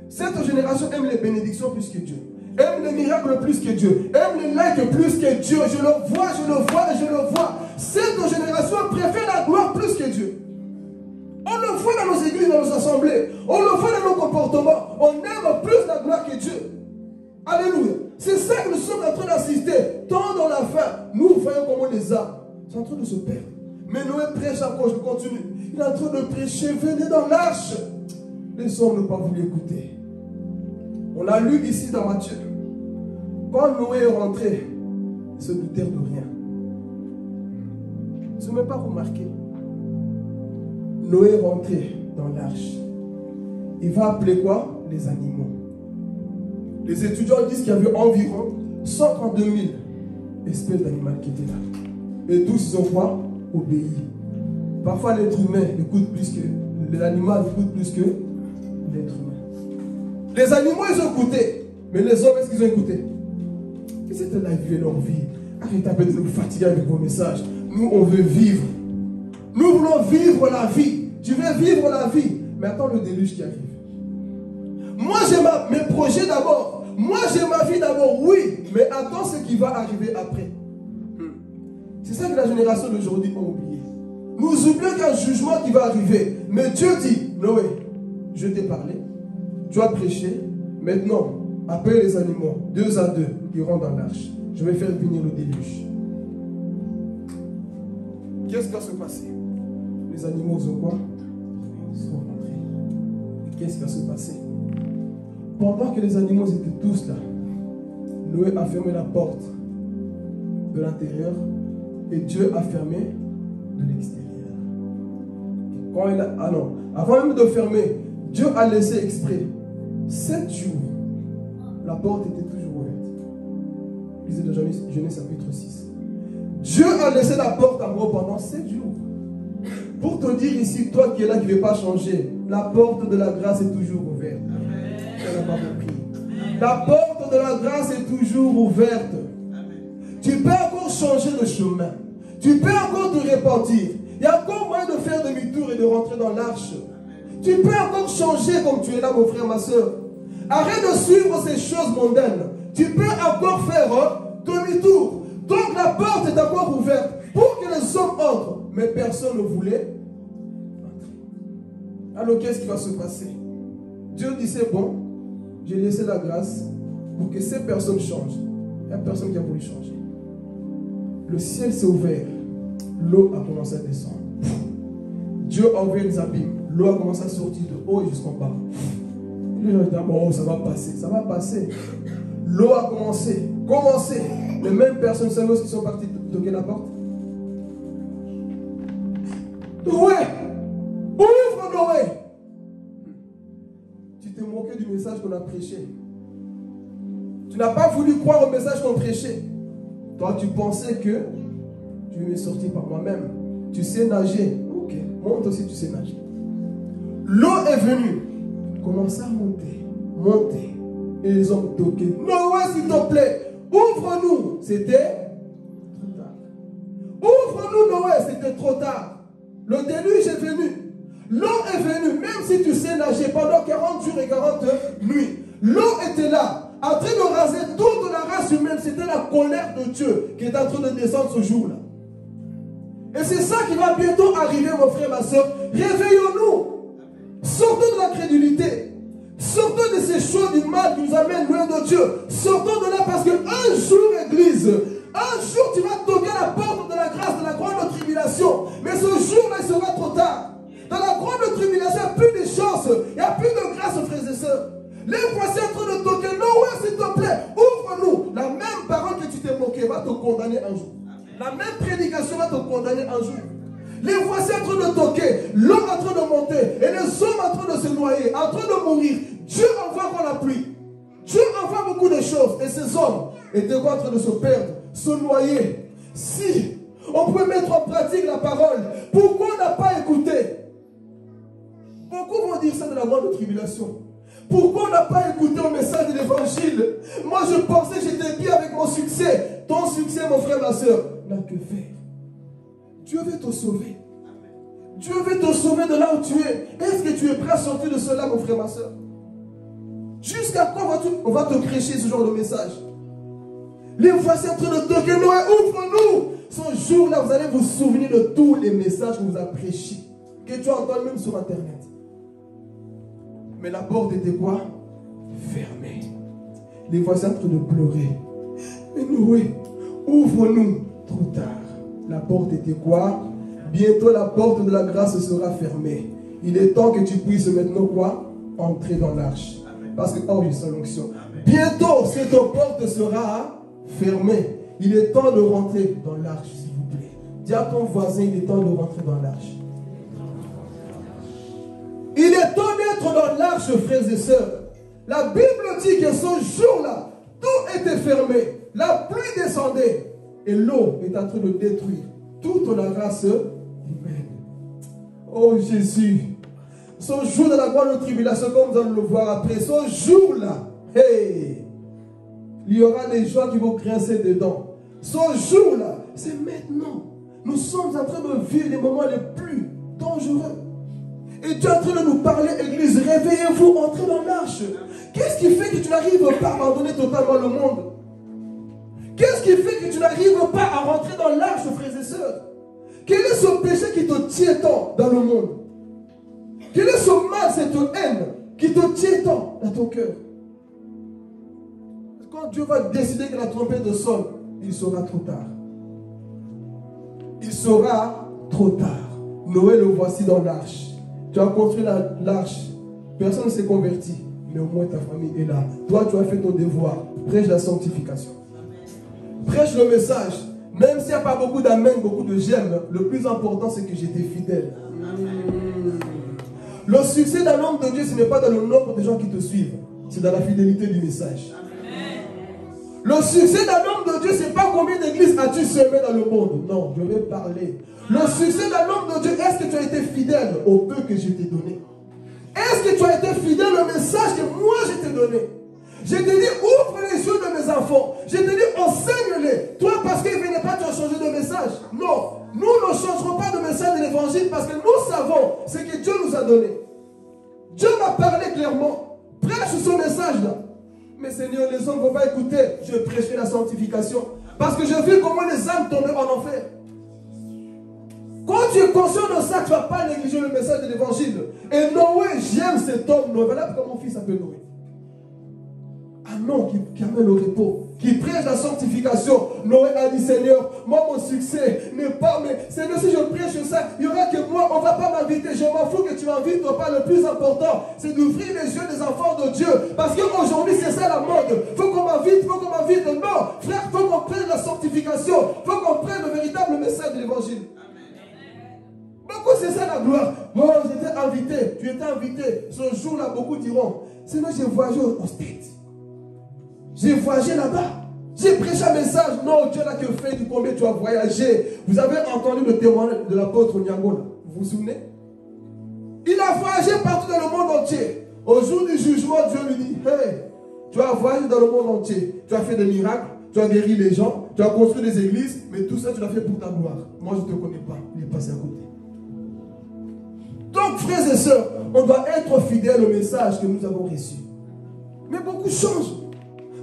Cette génération aime les bénédictions plus que Dieu. Aime les miracles plus que Dieu. Aime les likes plus que Dieu. Je le vois, je le vois et je le vois. Cette génération préfère la gloire plus que Dieu. On le voit dans nos églises, dans nos assemblées. On le voit dans nos comportements. On aime plus la gloire que Dieu. Alléluia. C'est ça que nous sommes en train d'assister. Tant dans la fin, nous voyons comment les âmes sont en train de se perdre. Mais Noé prêche encore, je continue. Il est en train de prêcher, venez dans l'arche. Les hommes n'ont pas voulu écouter. On a lu ici dans Matthieu. Quand Noé est rentré, ils se doutèrent de rien. Ils ne m'ont pas remarqué. Noé est rentré dans l'arche. Il va appeler quoi? Les animaux. Les étudiants disent qu'il y avait environ 132 000 espèces d'animaux qui étaient là. Et tous ils ont quoi? Obéi. Parfois l'être humain écoute plus que l'animal, écoute plus que l'être humain. Les animaux ils ont écouté, mais les hommes est-ce qu'ils ont écouté? Ils étaient là, ils vivaient leur vie. Arrêtez de nous fatiguer avec vos messages. Nous on veut vivre. Nous voulons vivre la vie. Tu veux vivre la vie, mais attends le déluge qui arrive. Moi j'ai mes projets d'abord. Moi j'ai ma vie d'abord, oui, mais attends ce qui va arriver après. C'est ça que la génération d'aujourd'hui a oublié. Nous oublions qu'il y a un jugement qui va arriver. Mais Dieu dit, Noé, je t'ai parlé, tu as prêché, maintenant, appelle les animaux, 2 à 2, qui rentrent dans l'arche. Je vais faire venir le déluge. Qu'est-ce qui va se passer? Les animaux ont quoi? Ils sont rentrés. Qu'est-ce qui va se passer? Pendant que les animaux étaient tous là, Noé a fermé la porte de l'intérieur et Dieu a fermé de l'extérieur. Avant même de fermer, Dieu a laissé exprès 7 jours. La porte était toujours ouverte. Lisez dans Genèse chapitre 6. Dieu a laissé la porte en gros pendant 7 jours. Pour te dire ici, toi qui es là qui ne veux pas changer, la porte de la grâce est toujours ouverte. La porte de la grâce est toujours ouverte. Tu peux encore changer de chemin. Tu peux encore te repentir. Il y a encore moyen de faire demi-tour et de rentrer dans l'arche. Tu peux encore changer comme tu es là, mon frère, ma soeur. Arrête de suivre ces choses mondaines. Tu peux encore faire demi-tour. Donc la porte est encore ouverte pour que les hommes entrent. Mais personne ne voulait entrer. Alors qu'est-ce qui va se passer? Dieu dit c'est bon. J'ai laissé la grâce pour que ces personnes changent. Il n'y a personne qui a voulu changer. Le ciel s'est ouvert. L'eau a commencé à descendre. Dieu a ouvert les abîmes. L'eau a commencé à sortir de haut et jusqu'en bas. Les gens disent, bon, ça va passer. Ça va passer. L'eau a commencé. Les mêmes personnes, vous savez qui sont parties toquer la porte? Noé! Ouvre Noé! Tu t'es moqué du message qu'on a prêché. Tu n'as pas voulu croire au message qu'on prêchait. Toi, tu pensais que je vais me sortir par moi-même. Tu sais nager. Ok, monte aussi, tu sais nager. L'eau est venue. Commence à monter. Et ils ont toqué. Noé, s'il te plaît, ouvre-nous. C'était trop tard. Ouvre-nous, Noé, c'était trop tard. Le déluge est venu. L'eau est venue, même si tu sais nager pendant 40 jours et 40 nuits. L'eau était là, en train de raser toute la race humaine. C'était la colère de Dieu qui est en train de descendre ce jour-là. Et c'est ça qui va bientôt arriver, mon frère, ma soeur. Réveillons-nous. Sortons de la crédulité. Sortons de ces choses du mal qui nous amènent loin de Dieu. Sortons de là parce qu'un jour, Église, un jour tu vas toquer à la porte de la grâce, de la grande tribulation. Mais ce jour-là, il sera trop tard. Dans la grande tribulation, il n'y a plus de chance. Il n'y a plus de grâce, frères et sœurs. Les voici en train de toquer. Non, ouais, s'il te plaît, ouvre-nous. La même parole que tu t'es moqué va te condamner un jour. La même prédication va te condamner un jour. Les voici en train de toquer, l'eau en train de monter, et les hommes en train de se noyer, en train de mourir. Dieu envoie encore la pluie. Dieu envoie beaucoup de choses. Et ces hommes étaient en train de se perdre, se noyer. Si on pouvait mettre en pratique la parole, pourquoi on n'a pas écouté? Beaucoup vont dire ça de la grande tribulation. Pourquoi on n'a pas écouté le message de l'évangile? Moi je pensais que j'étais bien avec mon succès. Ton succès, mon frère, ma soeur, n'a que faire. Dieu veut te sauver. Dieu veut te sauver de là où tu es. Est-ce que tu es prêt à sortir de cela, mon frère, ma soeur? Jusqu'à quand on va te prêcher ce genre de message? Les voici en train de toquer. Noé, ouvre-nous. Ce jour-là, vous allez vous souvenir de tous les messages qu'on vous a prêchés, que tu entends même sur Internet. Mais la porte était quoi? Fermée. Les voici en train de pleurer. Mais Noé, ouvre-nous. Trop tard. La porte était quoi? Bientôt la porte de la grâce sera fermée. Il est temps que tu puisses maintenant quoi? Entrer dans l'arche. Parce que, oh, j'ai sa l'onction. Bientôt, cette porte sera fermée. Il est temps de rentrer dans l'arche, s'il vous plaît. Dis à ton voisin, il est temps de rentrer dans l'arche. Il est temps d'être dans l'arche, frères et sœurs. La Bible dit que ce jour-là, tout était fermé. La pluie descendait. Et l'eau est en train de détruire toute la race humaine. Oh Jésus. Ce jour de la grande tribulation, comme nous allons le voir après, ce jour-là, hey, il y aura des gens qui vont grincer dedans. Ce jour-là, c'est maintenant. Nous sommes en train de vivre les moments les plus dangereux. Et Dieu est en train de nous parler, Église, réveillez-vous, entrez dans l'arche. Qu'est-ce qui fait que tu n'arrives pas à abandonner totalement le monde? Qu'est-ce qui fait que tu n'arrives pas à rentrer dans l'arche, frères et sœurs? Quel est ce péché qui te tient tant dans le monde? Quel est ce mal, cette haine qui te tient tant dans ton cœur? Quand Dieu va décider que la trompette sonne, il sera trop tard. Il sera trop tard. Noé, le voici dans l'arche. Tu as construit l'arche. Personne ne s'est converti. Mais au moins ta famille est là. Toi, tu as fait ton devoir. Prêche la sanctification. Prêche le message. Même s'il n'y a pas beaucoup d'amen, beaucoup de j'aime, le plus important, c'est que j'étais fidèle. Le succès d'un homme de Dieu, ce n'est pas dans le nombre de gens qui te suivent. C'est dans la fidélité du message. Le succès d'un homme de Dieu, ce n'est pas combien d'églises as-tu semé dans le monde. Non, je vais parler. Le succès d'un homme de Dieu, est-ce que tu as été fidèle au peu que je t'ai donné? Est-ce que tu as été fidèle au message que moi je t'ai donné? Je t'ai dit, ouvre les yeux de mes enfants. Je t'ai dit, enseigne-les. Toi, parce qu'ils ne venaient pas, tu as changé de message. Non, nous ne changerons pas de message de l'évangile parce que nous savons ce que Dieu nous a donné. Dieu m'a parlé clairement. Prêche ce message-là. Mais Seigneur, les hommes ne vont pas écouter. Je prêcherai la sanctification. Parce que j'ai vu comment les âmes tombaient en enfer. Quand tu es conscient de ça, tu ne vas pas négliger le message de l'évangile. Et Noé, j'aime cet homme. Noé, voilà pourquoi mon fils s'appelle Noé. Un homme qui amène le repos, qui prêche la sanctification. Noé a dit, Seigneur, moi mon succès n'est pas, mais Seigneur, si je prêche ça, il y aura que moi, on ne va pas m'inviter. Je m'en fous que tu m'invites pas. Le plus important, c'est d'ouvrir les yeux des enfants de Dieu. Parce qu'aujourd'hui, c'est ça la mode. Il faut qu'on m'invite, il faut qu'on m'invite. Non, frère, il faut qu'on prenne la sanctification. Il faut qu'on prenne le véritable message de l'évangile. Beaucoup, c'est ça la gloire. Oh, j'étais invité, tu étais invité. Ce jour-là, beaucoup diront, Seigneur, j'ai voyagé au States. J'ai voyagé là-bas. J'ai prêché un message. Non, Dieu n'a que fait du combien tu as voyagé. Vous avez entendu le témoignage de l'apôtre Nyangola. Vous vous souvenez? Il a voyagé partout dans le monde entier. Au jour du jugement, Dieu lui dit, hey, tu as voyagé dans le monde entier. Tu as fait des miracles. Tu as guéri les gens. Tu as construit des églises. Mais tout ça, tu l'as fait pour ta gloire. Moi, je ne te connais pas. Il est passé à côté. Donc, frères et sœurs, on doit être fidèle au message que nous avons reçu. Mais beaucoup changent.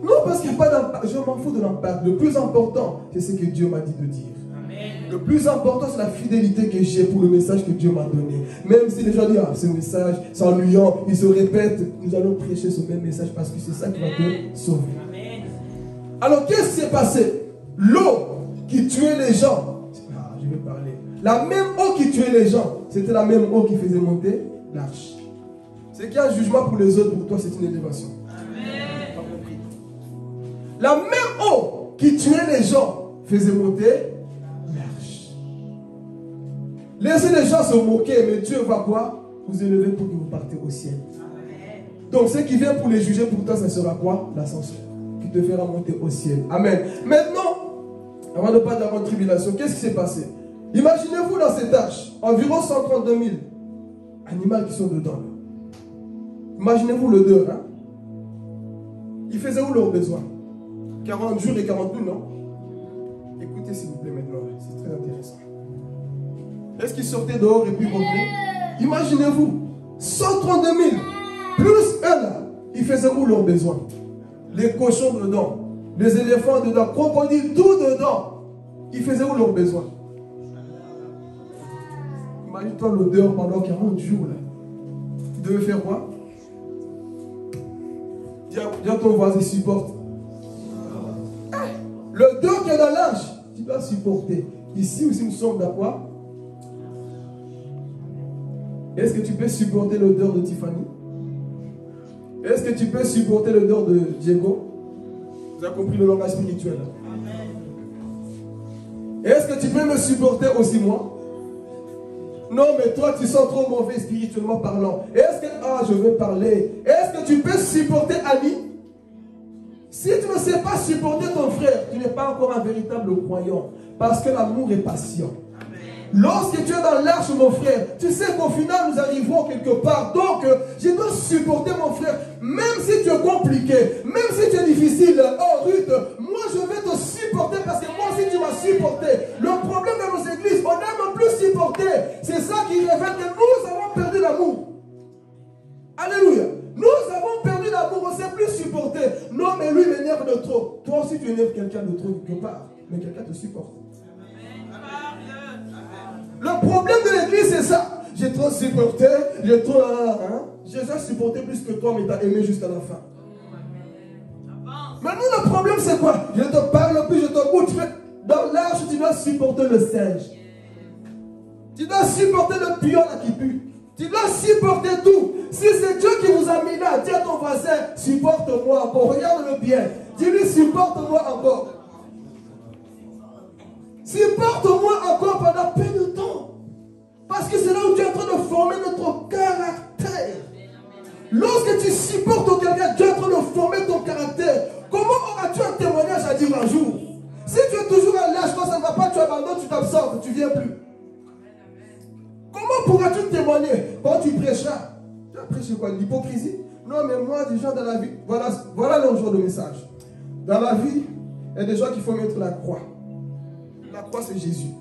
Non, parce qu'il n'y a pas d'impact. Je m'en fous de l'impact. Le plus important, c'est ce que Dieu m'a dit de dire. Amen. Le plus important, c'est la fidélité que j'ai pour le message que Dieu m'a donné. Même si les gens disent, ah, ce message, c'est ennuyant, il se répète, nous allons prêcher ce même message parce que c'est ça qui va te sauver. Amen. Alors, qu'est-ce qui s'est passé? L'eau qui tuait les gens. Ah, je vais parler. La même eau qui tuait les gens, c'était la même eau qui faisait monter l'arche. C'est qu'il y a un jugement pour les autres, pour toi, c'est une élévation. La même eau qui tuait les gens faisait monter l'arche. Laissez les gens se moquer, mais Dieu va quoi? Vous élever pour que vous partez au ciel. Donc ce qui vient pour les juger, pour toi, ça sera quoi? L'ascension, qui te fera monter au ciel. Amen. Maintenant, avant de parler de la grande tribulation, qu'est-ce qui s'est passé? Imaginez-vous dans cette arche, environ 132 000 animaux qui sont dedans. Imaginez-vous l'odeur. Hein? Ils faisaient où leurs besoins? 40 jours et 40 nuits, non? Écoutez s'il vous plaît maintenant, c'est très intéressant. Est-ce qu'ils sortaient dehors et puis revenaient? Imaginez-vous, 132 000, plus eux là, ils faisaient où leurs besoins? Les cochons dedans, les éléphants dedans, crocodiles, tout dedans. Ils faisaient où leurs besoins? Imagine-toi l'odeur pendant 40 jours là. Tu devais faire quoi? Dis à ton voisin, supporte. L'odeur qui est dans l'arche, tu dois supporter. Ici aussi nous sommes d'accord. Est-ce que tu peux supporter l'odeur de Tiffany? Est-ce que tu peux supporter l'odeur de Diego? Vous avez compris le langage spirituel? Est-ce que tu peux me supporter aussi moi? Non, mais toi tu sens trop mauvais spirituellement parlant. Est-ce que... Ah, je veux parler. Est-ce que tu peux supporter Annie? Si tu ne sais pas supporter ton frère, tu n'es pas encore un véritable croyant. Parce que l'amour est patient. Lorsque tu es dans l'arche, mon frère, tu sais qu'au final, nous arriverons quelque part. Donc, je dois supporter mon frère. Même si tu es compliqué, même si tu es difficile, oh Ruth, moi je vais te supporter parce que moi aussi tu m'as supporté. Le problème dans nos églises, on n'aime plus supporter. C'est ça qui révèle que nous avons perdu l'amour. Alléluia. Nous avons perdu l'amour, on ne sait plus supporter. Non, mais lui m'énerve de trop. Toi aussi tu énerves quelqu'un de trop quelque part. Mais quelqu'un te supporte. Le problème de l'église, c'est ça. J'ai trop supporté, j'ai trop... J'ai supporté plus que toi, mais t'as aimé jusqu'à la fin. Maintenant, le problème, c'est quoi? Je te parle plus, je te goûte. Dans l'arche, tu dois supporter le singe. Tu dois supporter le pion là qui pue. Tu dois supporter tout. Si c'est Dieu qui vous a mis là, dis à ton voisin, supporte-moi encore. Regarde-le bien. Dis-lui, supporte-moi encore. Supporte-moi encore pendant peu de temps. Parce que c'est là où tu es en train de former notre caractère. Lorsque tu supportes quelqu'un, tu es en train de former ton caractère. Comment auras-tu un témoignage à dire un jour? Si tu es toujours à l'âge, quand ça ne va pas, tu abandonnes, tu t'absentes, tu ne viens plus. Comment pourras-tu témoigner quand tu prêcheras? Tu vas prêcher quoi? L'hypocrisie? Non, mais moi, des gens dans la vie, voilà le genre de message. Dans la vie, il y a des gens qu'il faut mettre la croix. La croix, c'est Jésus.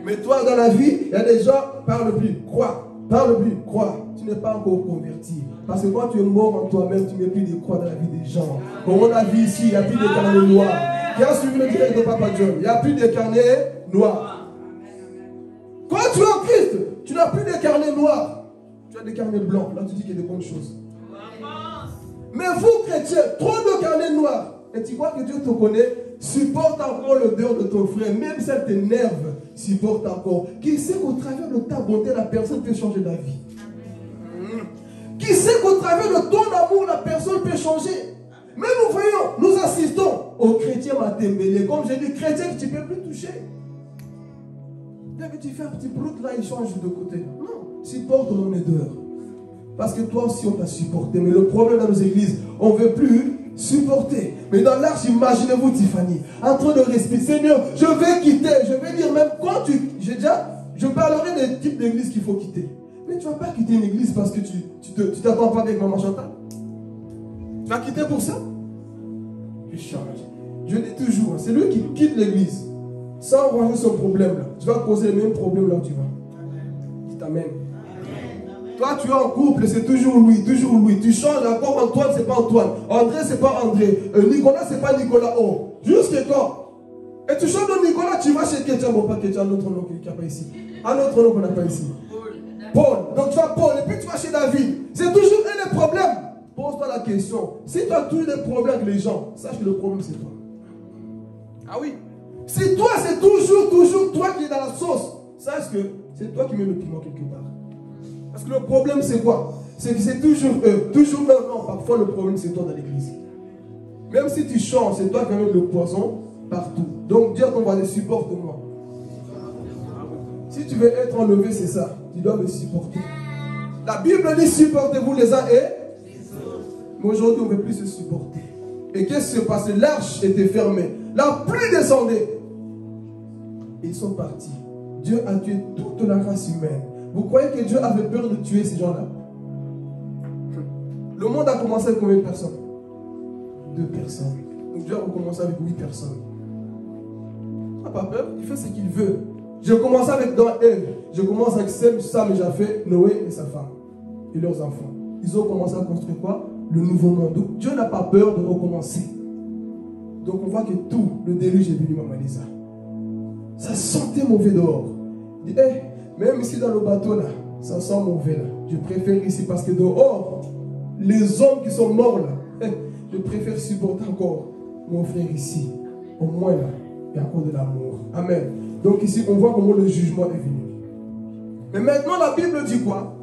Mais toi, dans la vie, il y a des gens, parle plus, crois. Parle plus, crois. Tu n'es pas encore converti. Parce que quand tu es mort en toi-même, tu ne mets plus de croix dans la vie des gens. Comme on a vu ici, il n'y a plus de carnets noirs. Qui a suivi le direct de Papa John? Il n'y a plus de carnets noirs. Quand tu es en Christ, tu n'as plus de carnets noirs. Tu as des carnets blancs. Là, tu dis qu'il y a des bonnes choses. Mais vous, chrétiens, trop de carnets noirs. Et tu crois que Dieu te connaît? Supporte encore l'odeur de ton frère, même si elle t'énerve, supporte encore. Qui sait qu'au travers de ta bonté, la personne peut changer la vie? Qui sait qu'au travers de ton amour, la personne peut changer? Mais nous voyons, nous assistons aux chrétiens matembélés. Comme j'ai dit, chrétiens que tu ne peux plus toucher. Dès que tu fais un petit prout, là, il change de côté. Non, supporte mon odeur. Parce que toi aussi, on t'a supporté. Mais le problème dans nos églises, on ne veut plus supporter. Mais dans l'arche, imaginez-vous Tiffany, en train de respirer. Seigneur, je vais quitter. Je vais dire même quand je parlerai des types d'églises qu'il faut quitter. Mais tu ne vas pas quitter une église parce que tu t'attends pas avec maman Chantal. Tu vas quitter pour ça? Tu changes. Je dis toujours, c'est lui qui quitte l'église sans ranger son problème là. Tu vas causer le même problème là où tu vas. Dis amen. Toi, tu es en couple, c'est toujours lui, toujours lui. Tu changes encore, Antoine, c'est pas Antoine. André, c'est pas André. Nicolas, c'est pas Nicolas. Oh, jusqu'à quand? Et tu changes de Nicolas, tu vas chez quelqu'un, bon, pas quelqu'un, un autre nom qu'il n'y a pas ici. Un autre nom qu'on n'a pas ici. Paul. Donc tu vas Paul, et puis tu vas chez David. C'est toujours un des problèmes. Pose-toi la question. Si tu as toujours des problèmes avec les gens, sache que le problème, c'est toi. Ah oui. Si toi, c'est toujours toi qui es dans la sauce, sache que c'est toi qui mets le piment quelque part. Parce que le problème, c'est quoi? C'est que c'est toujours eux. Toujours non, parfois le problème, c'est toi dans l'église. Même si tu changes, c'est toi qui mets le poison partout. Donc, dis à ton voisin, supporte-moi. Si Si tu veux être enlevé, c'est ça. Tu dois me supporter. La Bible dit supportez-vous les uns et les autres. Mais aujourd'hui, on ne veut plus se supporter. Et qu'est-ce qui se passe? L'arche était fermée. La pluie descendait. Ils sont partis. Dieu a tué toute la race humaine. Vous croyez que Dieu avait peur de tuer ces gens-là? Le monde a commencé avec combien de personnes? 2 personnes. Donc Dieu a recommencé avec 8 personnes. Il n'a pas peur, il fait ce qu'il veut. Je commence avec dans Ève. Je commence avec Sam et Japheth, Noé et sa femme. Et leurs enfants. Ils ont commencé à construire quoi? Le nouveau monde. Donc Dieu n'a pas peur de recommencer. Donc on voit que tout, le déluge est venu, Maman Lisa. Ça sentait mauvais dehors. Il dit, hey, même ici dans le bateau là, ça sent mauvais là. Je préfère ici parce que dehors, les hommes qui sont morts là, je préfère supporter encore mon frère ici. Au moins là, il y a encore de l'amour. Amen. Donc ici, on voit comment le jugement est venu. Mais maintenant, la Bible dit quoi?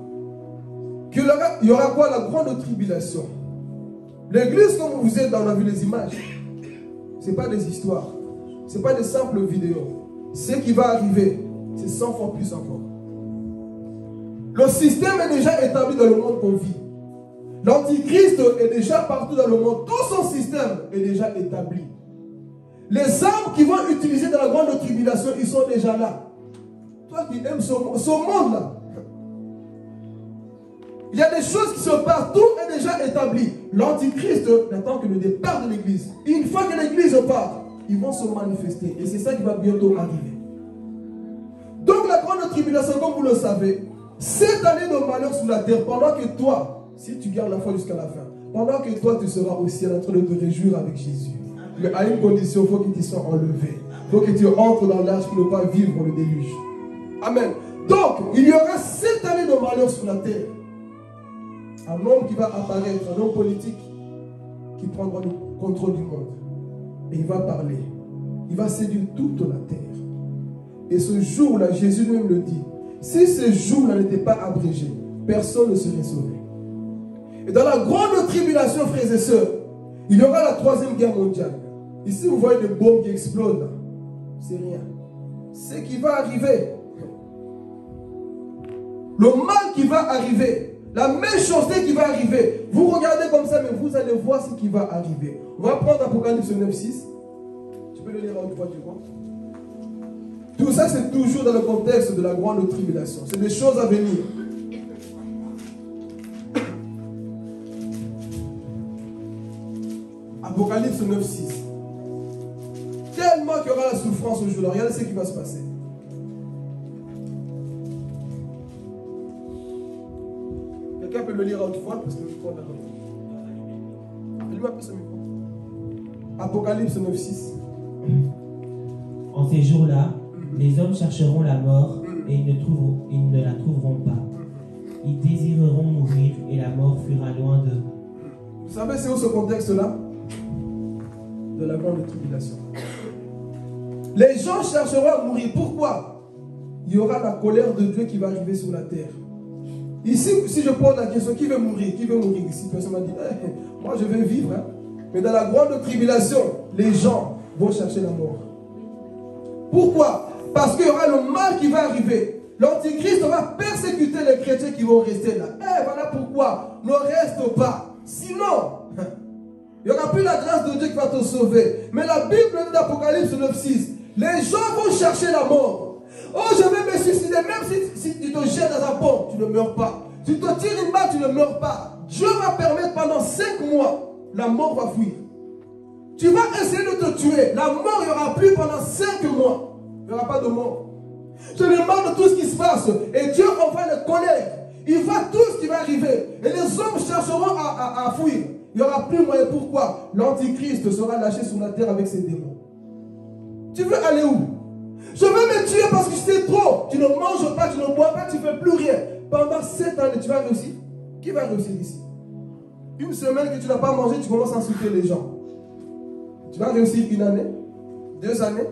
Qu'il y aura quoi? La grande tribulation. L'église, comme vous êtes, on a vu les images. Ce n'est pas des histoires. Ce n'est pas des simples vidéos. Ce qui va arriver, c'est 100 fois plus encore. Le système est déjà établi dans le monde qu'on vit. L'antichrist est déjà partout dans le monde. Tout son système est déjà établi. Les armes qu'ils vont utiliser dans la grande tribulation, ils sont déjà là. Toi qui aimes ce monde-là, il y a des choses qui se passent, tout est déjà établi. L'antichrist n'attend que le départ de l'église. Une fois que l'église part, ils vont se manifester. Et c'est ça qui va bientôt arriver. Donc la grande tribulation, comme vous le savez, cette année de malheur sur la terre, pendant que toi, si tu gardes la foi jusqu'à la fin, pendant que toi tu seras aussi en train de te réjouir avec Jésus. Mais à une condition, il faut que tu sois enlevé. Il faut que tu entres dans l'arche pour ne pas vivre le déluge. Amen. Donc, il y aura cette année de malheur sur la terre. Un homme qui va apparaître, un homme politique qui prendra le contrôle du monde. Et il va parler. Il va séduire toute la terre. Et ce jour-là, Jésus lui-même le dit, si ce jour-là n'était pas abrégé, personne ne serait sauvé. Et dans la grande tribulation, frères et sœurs, il y aura la 3e guerre mondiale. Ici, vous voyez des bombes qui explosent. C'est rien. Ce qui va arriver, le mal qui va arriver, la méchanceté qui va arriver, vous regardez comme ça, mais vous allez voir ce qui va arriver. On va prendre Apocalypse 9:6. Tu peux le lire en droit du coin. Tout ça, c'est toujours dans le contexte de la grande tribulation. C'est des choses à venir. Apocalypse 9:6. Tellement qu'il y aura la souffrance au jour-là. Regardez ce qui va se passer. Quelqu'un peut le lire à haute voix parce que le micro est là. Allume un peu ce micro. Apocalypse 9:6. En ces jours-là, les hommes chercheront la mort et ils ne la trouveront pas. Ils désireront mourir et la mort fuira loin d'eux. Vous savez, c'est où ce contexte-là? De la grande tribulation. Les gens chercheront à mourir. Pourquoi? Il y aura la colère de Dieu qui va arriver sur la terre. Ici, si je pose la question, qui veut mourir? Qui veut mourir ici? Personne m'a dit, moi je vais vivre. Hein. Mais dans la grande tribulation, les gens vont chercher la mort. Pourquoi? Parce qu'il y aura le mal qui va arriver. L'Antichrist va persécuter les chrétiens qui vont rester là. Voilà pourquoi. Ne reste pas. Sinon, il n'y aura plus la grâce de Dieu qui va te sauver. Mais la Bible dit d'Apocalypse 9:6, les gens vont chercher la mort. Oh, je vais me suicider. Même si tu te jettes dans un pont, tu ne meurs pas. Si tu te tires une balle, tu ne meurs pas. Dieu va permettre pendant 5 mois, la mort va fuir. Tu vas essayer de te tuer. La mort, il n'y aura plus pendant 5 mois. Il n'y aura pas de mort. Je demande de tout ce qui se passe. Et Dieu envoie le collègue. Il voit tout ce qui va arriver. Et les hommes chercheront à fuir. Il n'y aura plus moyen. Pourquoi? L'Antichrist sera lâché sur la terre avec ses démons. Tu veux aller où? Je veux me tuer parce que c'est trop. Tu ne manges pas, tu ne bois pas, tu ne fais plus rien. Pendant 7 années, tu vas réussir. Qui va réussir ici? Une semaine que tu n'as pas mangé, tu commences à insulter les gens. Tu vas réussir 1 année, 2 années.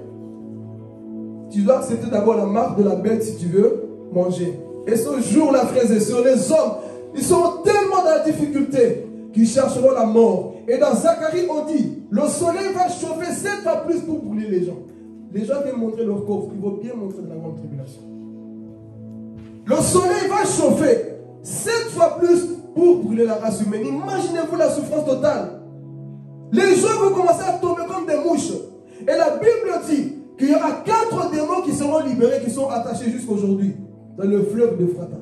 Tu dois accepter d'abord la marque de la bête si tu veux manger. Et ce jour-là, frères et sœurs, les hommes, ils sont tellement dans la difficulté qu'ils chercheront la mort. Et dans Zacharie, on dit, le soleil va chauffer 7 fois plus pour brûler les gens. Les gens viennent montrer leur corps. Il faut bien montrer de la grande tribulation. Le soleil va chauffer 7 fois plus pour brûler la race humaine. Imaginez-vous la souffrance totale. Les gens vont commencer à tomber comme des mouches. Et la Bible dit qu'il y aura 4 démons qui seront libérés, qui sont attachés jusqu'à aujourd'hui dans le fleuve d'Ephrata.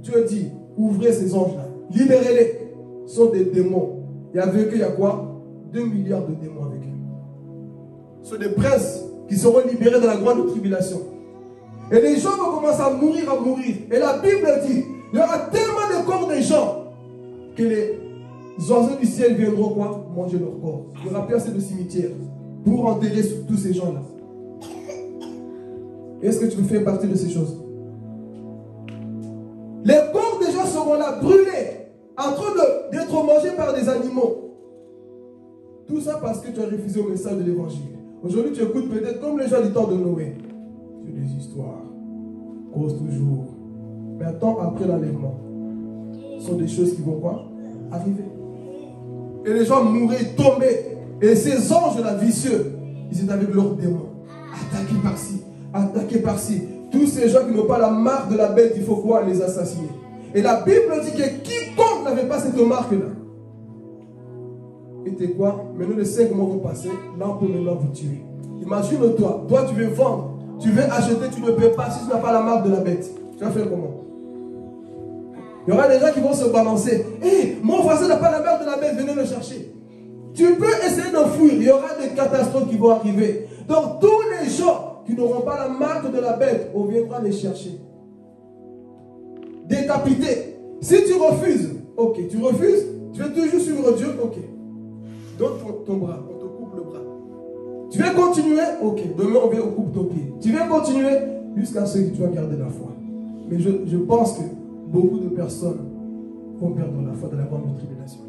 Dieu dit, ouvrez ces anges-là, libérez-les. Ce sont des démons. Et avec eux, il y a quoi? 2 milliards de démons avec eux. Ce sont des princes qui seront libérés dans la grande tribulation. Et les gens vont commencer à mourir. Et la Bible dit, il y aura tellement de corps des gens que les oiseaux du ciel viendront quoi? Manger leur corps. Il n'y aura plus assez de cimetières pour enterrer tous ces gens-là. Est-ce que tu fais partie de ces choses? Les corps des gens seront là, brûlés, en train d'être mangés par des animaux. Tout ça parce que tu as refusé le message de l'évangile. Aujourd'hui, tu écoutes peut-être comme les gens du temps de Noé. C'est des histoires, cause toujours. Mais un temps après l'enlèvement, ce sont des choses qui vont quoi? Arriver. Et les gens mouraient, tombaient. Et ces anges-là, vicieux, ils étaient avec leurs démons. Attaqués par-ci, attaqués par-ci. Tous ces gens qui n'ont pas la marque de la bête, il faut quoi? Les assassiner. Et la Bible dit que quiconque n'avait pas cette marque-là, était quoi? Maintenant les 5 mois vont passer, là on peut maintenant vous tuer. Imagine-toi, toi tu veux vendre, tu veux acheter, tu ne peux pas si tu n'as pas la marque de la bête. Tu vas faire comment? Il y aura des gens qui vont se balancer. Hé, mon voisin n'a pas la marque de la bête, venez le chercher. Tu peux essayer d'enfuir, il y aura des catastrophes qui vont arriver. Donc tous les gens qui n'auront pas la marque de la bête, on viendra les chercher. Décapité. Si tu refuses, ok, tu refuses, tu veux toujours suivre Dieu, ok. Donne ton bras, on te coupe le bras. Tu veux continuer, ok, demain on coupe ton pied. Tu veux continuer jusqu'à ce que tu vas garder la foi. Mais je pense que beaucoup de personnes vont perdre la foi dans la grande tribulation.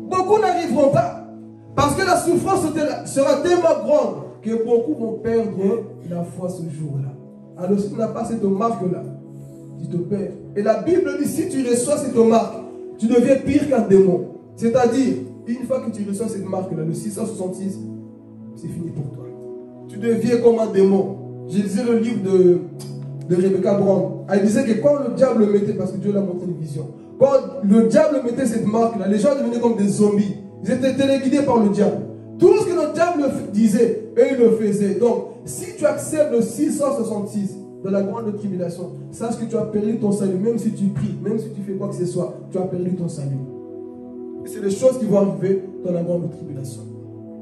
Beaucoup n'arriveront pas parce que la souffrance sera tellement grande que beaucoup vont perdre la foi ce jour-là. Alors si tu n'as pas cette marque-là, tu te perds. Et la Bible dit, si tu reçois cette marque, tu deviens pire qu'un démon. C'est-à-dire, une fois que tu reçois cette marque-là, le 666, c'est fini pour toi. Tu deviens comme un démon. J'ai lisé le livre de Rebecca Brown. Elle disait que quand le diable mettait, parce que Dieu l'a montré une vision, quand le diable mettait cette marque-là, les gens devenaient comme des zombies. Ils étaient téléguidés par le diable. Tout ce que le diable disait, eux ils le faisaient. Donc, si tu acceptes le 666 dans la grande tribulation, sache que tu as perdu ton salut. Même si tu pries, même si tu fais quoi que ce soit, tu as perdu ton salut. Et c'est des choses qui vont arriver dans la grande tribulation.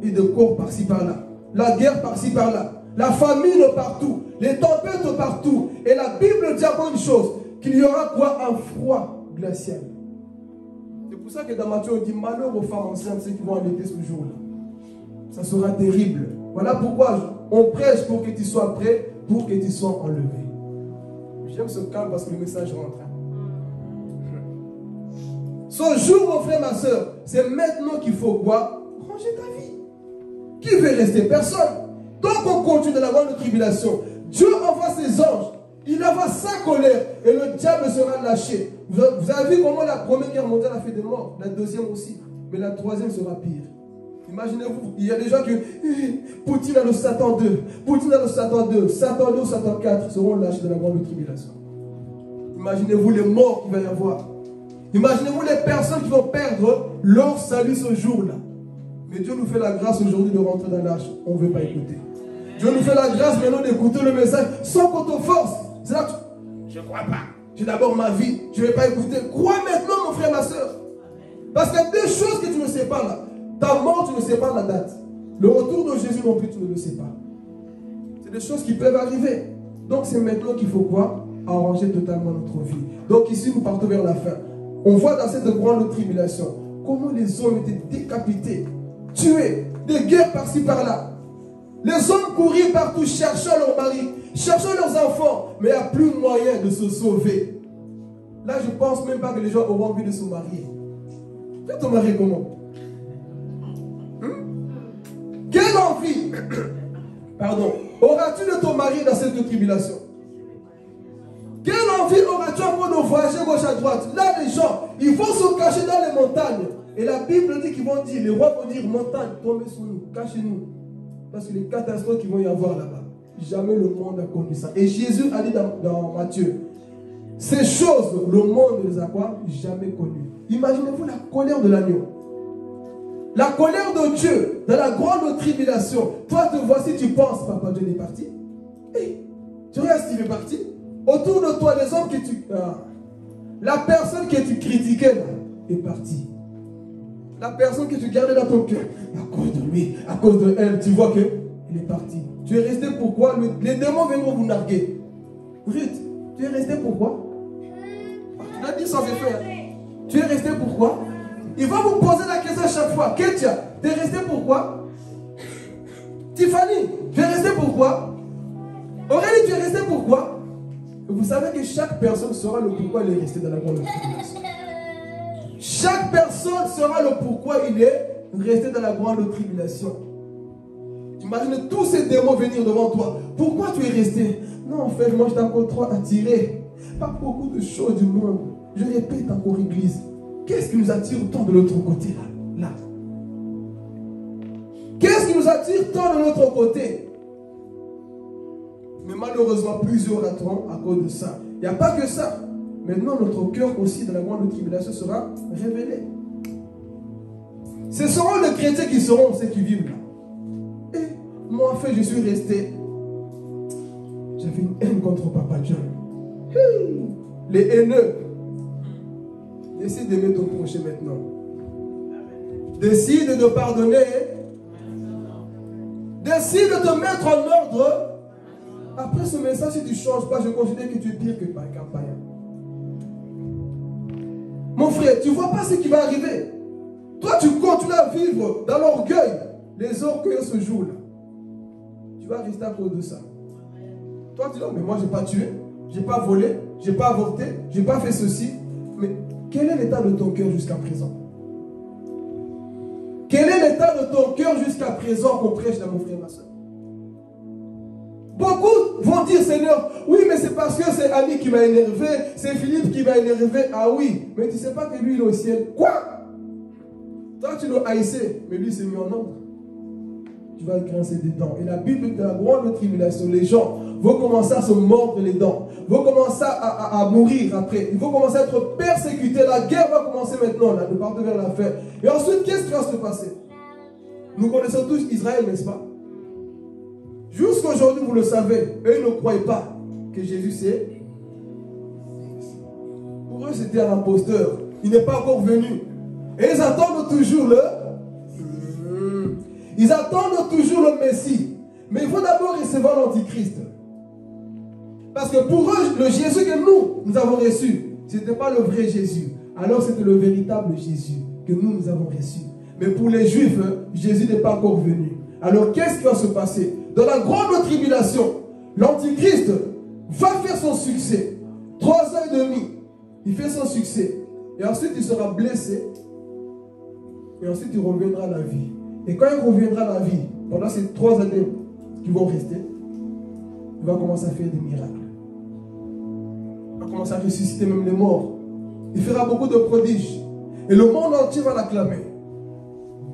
Et de corps par-ci par-là. La guerre par-ci par-là. La famine partout. Les tempêtes partout. Et la Bible dit encore une chose, qu'il y aura quoi? Un froid glacial. C'est pour ça que dans Matthieu on dit malheur aux femmes enceintes, ceux qui vont allaiter ce jour-là. Ça sera terrible. Voilà pourquoi on prêche pour que tu sois prêt, pour que tu sois enlevé. J'aime ce calme parce que le message rentre. Ce jour, mon frère, ma soeur, c'est maintenant qu'il faut quoi? Ranger ta vie. Qui veut rester? Personne. Tant qu'on continue dans la grande tribulation, Dieu envoie ses anges. Il envoie sa colère et le diable sera lâché. Vous avez vu comment la première guerre mondiale a fait des morts, la deuxième aussi, mais la troisième sera pire. Imaginez-vous, il y a des gens qui Poutine a le Satan 2, Poutine a le Satan 2, Satan 2, Satan 4 seront lâchés dans la grande tribulation. Imaginez-vous les morts qu'il va y avoir. Imaginez-vous les personnes qui vont perdre leur salut ce jour-là. Mais Dieu nous fait la grâce aujourd'hui de rentrer dans l'arche. On ne veut pas écouter. Dieu nous fait la grâce maintenant d'écouter le message sans qu'on te force. C'est là que je ne crois pas. J'ai d'abord ma vie. Je ne vais pas écouter. Crois maintenant, mon frère, ma soeur. Parce qu'il y a deux choses que tu ne sais pas là. Ta mort, tu ne sais pas la date. Le retour de Jésus non plus, tu ne le sais pas. C'est des choses qui peuvent arriver. Donc c'est maintenant qu'il faut quoi? Arranger totalement notre vie. Donc ici, nous partons vers la fin. On voit dans cette grande tribulation comment les hommes étaient décapités, tués, des guerres par-ci par-là. Les hommes couraient partout, cherchant leurs maris, cherchant leurs enfants, mais il n'y a plus moyen de se sauver. Là, je ne pense même pas que les gens auront envie de se marier. Tu vas te marier comment? Quelle envie, pardon, auras-tu de te marier dans cette tribulation? Quelle envie auras-tu encore de voyager gauche à droite? Là, les gens, ils vont se cacher dans les montagnes. Et la Bible dit qu'ils vont dire, les rois vont dire, montagne, tombez sur nous, cachez-nous. Parce que les catastrophes qu'il va y avoir là-bas, jamais le monde a connu ça. Et Jésus a dit dans Matthieu, Ces choses, le monde ne les a quoi? Jamais connues. Imaginez-vous la colère de l'agneau. La colère de Dieu dans la grande tribulation. Toi, te voici, tu penses, Papa Dieu est parti. Hey, tu regardes s'il est parti. Autour de toi, les hommes que tu... la personne que tu critiquais là, est partie. La personne que tu gardais dans ton cœur, à cause de lui, à cause de elle, tu vois qu'elle est partie. Tu es resté pourquoi? Les démons viendront vous narguer. Ruth, tu es resté pourquoi? Tu l'as dit sans effet. Tu es resté pourquoi? Il va vous poser la question à chaque fois. Ketia, tu es resté pourquoi? Tiffany, tu es resté pourquoi? Aurélie, tu es resté pourquoi? Vous savez que chaque personne saura le pourquoi il est resté dans la grande tribulation. Chaque personne saura le pourquoi il est resté dans la grande tribulation. Imagine tous ces démons venir devant toi. Pourquoi tu es resté? Non, en fait, moi je t'ai encore trop attiré. Pas beaucoup de choses du monde. Je répète encore, Église. Qu'est-ce qui nous attire tant de l'autre côté là? Qu'est-ce qui nous attire tant de l'autre côté? Mais malheureusement, plusieurs rateront à cause de ça. Il n'y a pas que ça. Maintenant, notre cœur aussi dans la grande tribulation sera révélé. Ce seront les chrétiens qui seront ceux qui vivent là. Et moi, en fait, je suis resté. J'avais une haine contre Papa John. Les haineux. Décide d'aimer ton prochain maintenant. Décide de pardonner. Décide de te mettre en ordre. Après ce message, si tu ne changes pas, je considère que tu es pire qu'un païen. Mon frère, tu ne vois pas ce qui va arriver. Toi, tu continues à vivre dans l'orgueil. Les orgueils ce jour-là. Tu vas rester à cause de ça. Toi, tu dis, non, mais moi, je n'ai pas tué. Je n'ai pas volé. Je n'ai pas avorté. Je n'ai pas fait ceci. Mais quel est l'état de ton cœur jusqu'à présent? Quel est l'état de ton cœur jusqu'à présent qu'on prêche dans mon frère, ma soeur? Beaucoup vont dire, Seigneur, oui, mais c'est parce que c'est Ali qui m'a énervé, c'est Philippe qui m'a énervé. Ah oui, mais tu ne sais pas que lui, il est au ciel. Quoi? Toi, tu le haïssais, mais lui, s'est mis en ordre. Tu vas grincer des dents. Et la Bible de la grande tribulation, les gens vont commencer à se mordre les dents, vont commencer à mourir après, ils vont commencer à être persécutés. La guerre va commencer maintenant, là, de partir vers la fin. Et ensuite, qu'est-ce qui va se passer? Nous connaissons tous Israël, n'est-ce pas? Jusqu'à aujourd'hui, vous le savez, eux ne croyaient pas que Jésus c'est. Pour eux, c'était un imposteur. Il n'est pas encore venu. Et ils attendent toujours Ils attendent toujours le Messie. Mais il faut d'abord recevoir l'Antichrist. Parce que pour eux, le Jésus que nous avons reçu, ce n'était pas le vrai Jésus. Alors c'était le véritable Jésus que nous avons reçu. Mais pour les Juifs, Jésus n'est pas encore venu. Alors qu'est-ce qui va se passer? Dans la grande tribulation, l'Antichrist va faire son succès. 3 ans et demi, il fait son succès. Et ensuite, il sera blessé. Et ensuite, il reviendra à la vie. Et quand il reviendra à la vie, pendant ces 3 années qui vont rester, il va commencer à faire des miracles. Il va commencer à ressusciter même les morts. Il fera beaucoup de prodiges. Et le monde entier va l'acclamer.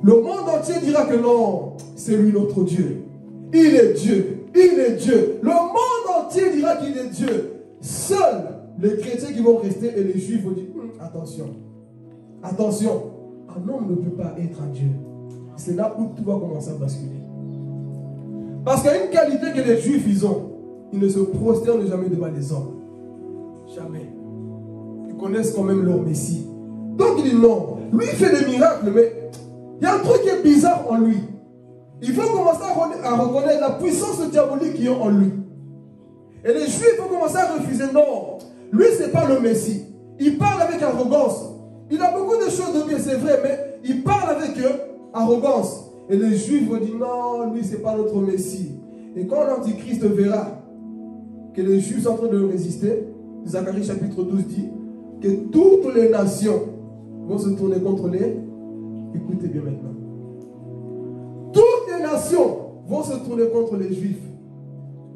Le monde entier dira que non, c'est lui notre Dieu. Il est Dieu. Il est Dieu. Le monde entier dira qu'il est Dieu. Seuls les chrétiens qui vont rester et les juifs vont dire, attention, attention, un homme ne peut pas être un Dieu. C'est là où tout va commencer à basculer. Parce qu'il y a une qualité que les juifs ils ont. Ils ne se prosternent jamais devant les hommes. Jamais. Ils connaissent quand même leur Messie. Donc il dit non. Lui il fait des miracles, mais il y a un truc qui est bizarre en lui. Il faut commencer à reconnaître la puissance diabolique qu'il y a en lui. Et les juifs vont commencer à refuser. Non, lui ce n'est pas le Messie. Il parle avec arrogance. Il a beaucoup de choses de bien, c'est vrai, mais il parle avec arrogance. Et les juifs vont dire non, lui ce n'est pas notre Messie. Et quand l'Antichrist verra que les juifs sont en train de le résister, Zacharie chapitre 12 dit que toutes les nations vont se tourner contre les... Écoutez bien maintenant. Toutes les nations vont se tourner contre les juifs.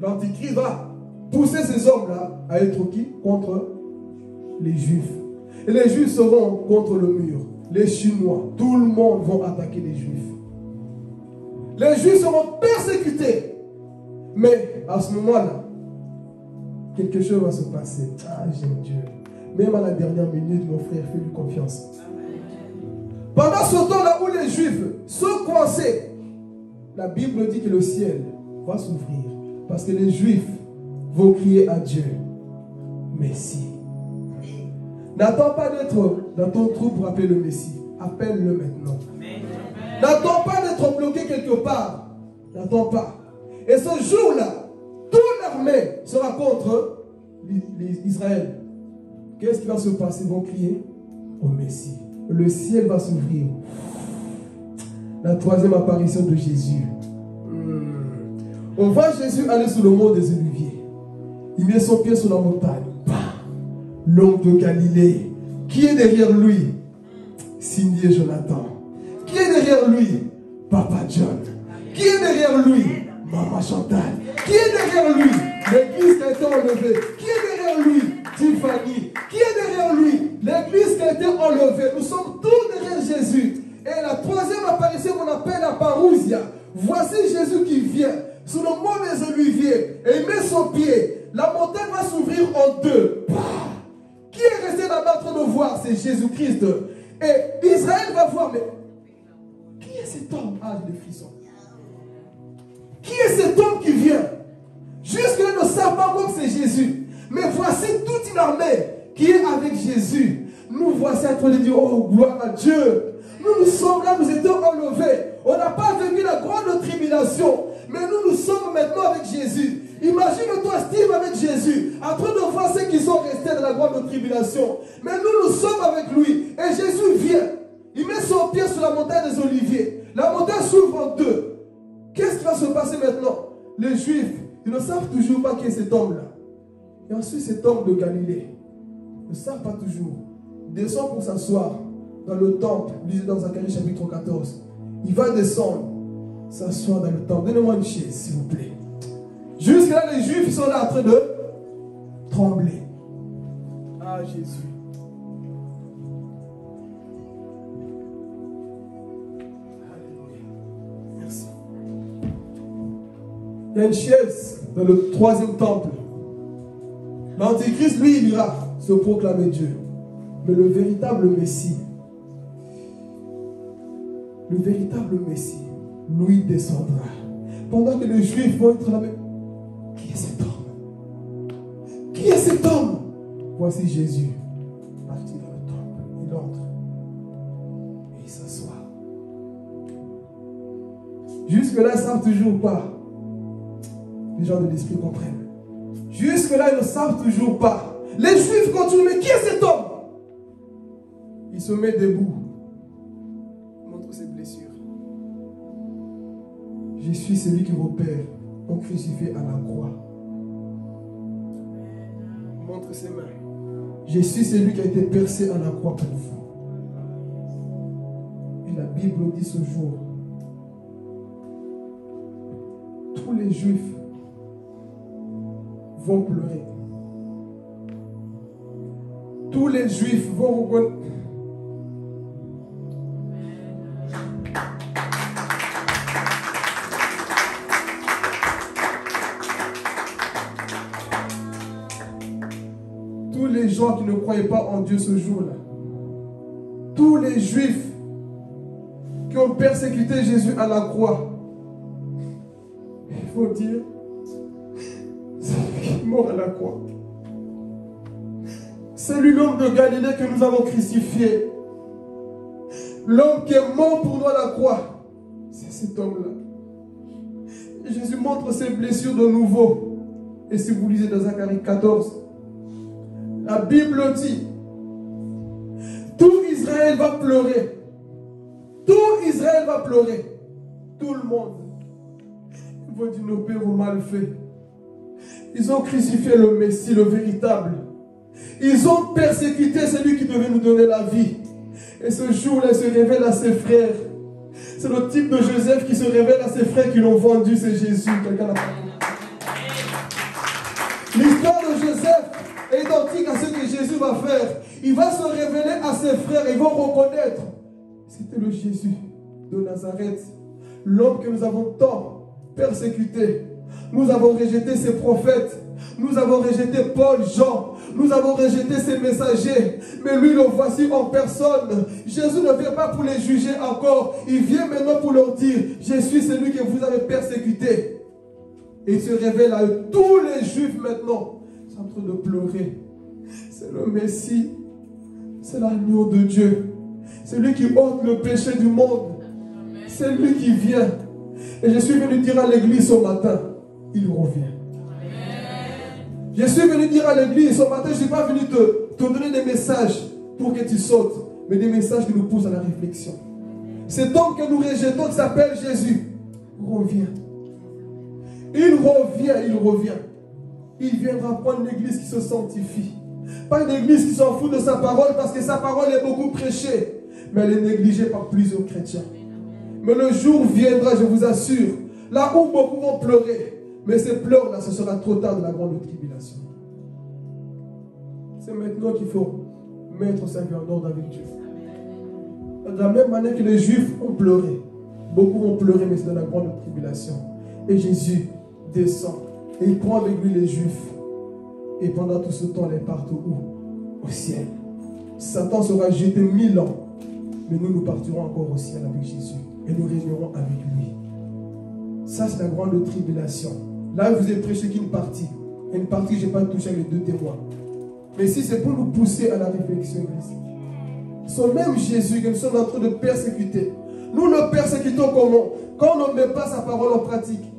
L'Antichrist va pousser ces hommes-là à être qui? Contre les juifs. Et les juifs seront contre le mur. Les Chinois, tout le monde vont attaquer les juifs. Les juifs seront persécutés. Mais à ce moment-là, quelque chose va se passer. Ah, j'aime Dieu. Même à la dernière minute, mon frère, fais-lui confiance. Pendant ce temps-là où les Juifs sont coincés, la Bible dit que le ciel va s'ouvrir. Parce que les Juifs vont crier à Dieu. Messie. N'attends pas d'être dans ton trou pour appeler le Messie. Appelle-le maintenant. N'attends pas d'être bloqué quelque part. N'attends pas. Et ce jour-là, toute l'armée sera contre Israël. Qu'est-ce qui va se passer? Ils vont crier au Messie. Le ciel va s'ouvrir. La troisième apparition de Jésus. On voit Jésus aller sur le mont des Oliviers. Il met son pied sur la montagne. L'homme de Galilée. Qui est derrière lui? Cindy et Jonathan. Qui est derrière lui? Papa John. Qui est derrière lui? Maman Chantal. Qui est derrière lui? L'église qui a été enlevée. Qui est derrière lui? Tiffany. Qui est derrière lui? L'église qui a été enlevée. Nous sommes tous derrière Jésus. Et la troisième apparition qu'on appelle la parousia. Voici Jésus qui vient sur le mont des Oliviers et il met son pied. La montagne va s'ouvrir en deux. Qui est resté là-bas en train de voir? C'est Jésus-Christ. Et Israël va voir, mais qui est cet homme? Ah, j'ai des frissons. Qui est cet homme qui vient? Jusque-là, ne savent pas encore que c'est Jésus. Mais voici toute une armée qui est avec Jésus. Nous voici en train de dire, oh, gloire à Dieu. Nous sommes là, nous étions enlevés. On n'a pas vécu la grande tribulation. Mais nous sommes maintenant avec Jésus. Imagine-toi, Steve, avec Jésus, en train de voir ceux qui sont restés dans la grande tribulation. Mais nous sommes avec lui. Et Jésus vient. Il met son pied sur la montagne des Oliviers. La montagne s'ouvre en deux. Qu'est-ce qui va se passer maintenant? Les Juifs, ils ne savent toujours pas qui est cet homme-là. Et ensuite, cet homme de Galilée, ils ne savent pas toujours. Il descend pour s'asseoir dans le temple. Lisez dans Zacharie chapitre 14. Il va descendre, s'asseoir dans le temple. Donnez-moi une chaise, s'il vous plaît. Jusque-là, les Juifs sont là en train de trembler. Ah, Jésus. Merci. Il y a une chaise dans le troisième temple. L'Antichrist, lui, il ira se proclamer Dieu. Mais le véritable Messie, lui descendra. Pendant que les Juifs vont être là, mais qui est cet homme? Qui est cet homme? Voici Jésus, parti dans le temple. Il entre et il s'assoit. Jusque-là, ils ne savent toujours pas. Les gens de l'esprit comprennent. Jusque-là, ils ne savent toujours pas. Les Juifs continuent, mais qui est cet homme? Il se met debout. Il montre ses blessures. Je suis celui que vos pères ont crucifié à la croix. Il montre ses mains. Je suis celui qui a été percé à la croix pour vous. Et la Bible dit ce jour, tous les Juifs vont pleurer. Tous les Juifs vont reconnaître. Tous les gens qui ne croyaient pas en Dieu ce jour-là, tous les Juifs qui ont persécuté Jésus à la croix, il faut dire, c'est lui qui est mort à la croix. C'est lui, l'homme de Galilée, que nous avons crucifié. L'homme qui est mort pour nous à la croix, c'est cet homme-là. Et Jésus montre ses blessures de nouveau. Et si vous lisez dans Zacharie 14, la Bible dit, tout Israël va pleurer. Tout Israël va pleurer. Tout le monde. Ils vont dire, nos pères ont mal fait. Ils ont crucifié le Messie, le véritable. Ils ont persécuté celui qui devait nous donner la vie. Et ce jour-là, il se révèle à ses frères. C'est le type de Joseph qui se révèle à ses frères qui l'ont vendu, c'est Jésus. Quelqu'un l'a compris. L'histoire de Joseph est identique à ce que Jésus va faire. Il va se révéler à ses frères et ils vont reconnaître. C'était le Jésus de Nazareth. L'homme que nous avons tant persécuté. Nous avons rejeté ses prophètes. Nous avons rejeté Paul, Jean. Nous avons rejeté ces messagers. Mais lui, le voici en personne. Jésus ne vient pas pour les juger encore. Il vient maintenant pour leur dire, je suis celui que vous avez persécuté. Et il se révèle à eux. Tous les Juifs maintenant sont en train de pleurer. C'est le Messie. C'est l'agneau de Dieu. C'est lui qui ôte le péché du monde. C'est lui qui vient. Et je suis venu dire à l'église ce matin, il revient. Je suis venu dire à l'église ce matin, je ne suis pas venu te donner des messages pour que tu sautes, mais des messages qui nous poussent à la réflexion. Cet homme que nous rejetons, qui s'appelle Jésus, revient. Il revient, il revient. Il viendra prendre une église qui se sanctifie. Pas une église qui s'en fout de sa parole parce que sa parole est beaucoup prêchée, mais elle est négligée par plusieurs chrétiens. Mais le jour viendra, je vous assure, là où beaucoup vont pleurer, mais ces pleurs-là, ce sera trop tard de la grande tribulation. C'est maintenant qu'il faut mettre sa vie en ordre avec Dieu. De la même manière que les Juifs ont pleuré, beaucoup vont pleurer, mais c'est dans la grande tribulation. Et Jésus descend et il prend avec lui les Juifs. Et pendant tout ce temps, elle est partout où? Au ciel. Satan sera jeté 1000 ans. Mais nous partirons encore au ciel avec Jésus. Et nous régnerons avec lui. Ça, c'est la grande tribulation. Là, je vous ai prêché qu'une partie. Une partie, je n'ai pas touché les 2 témoins. Mais si c'est pour nous pousser à la réflexion, ce même Jésus que nous sommes en train de persécuter, nous le persécutons comment? Quand on ne met pas sa parole en pratique.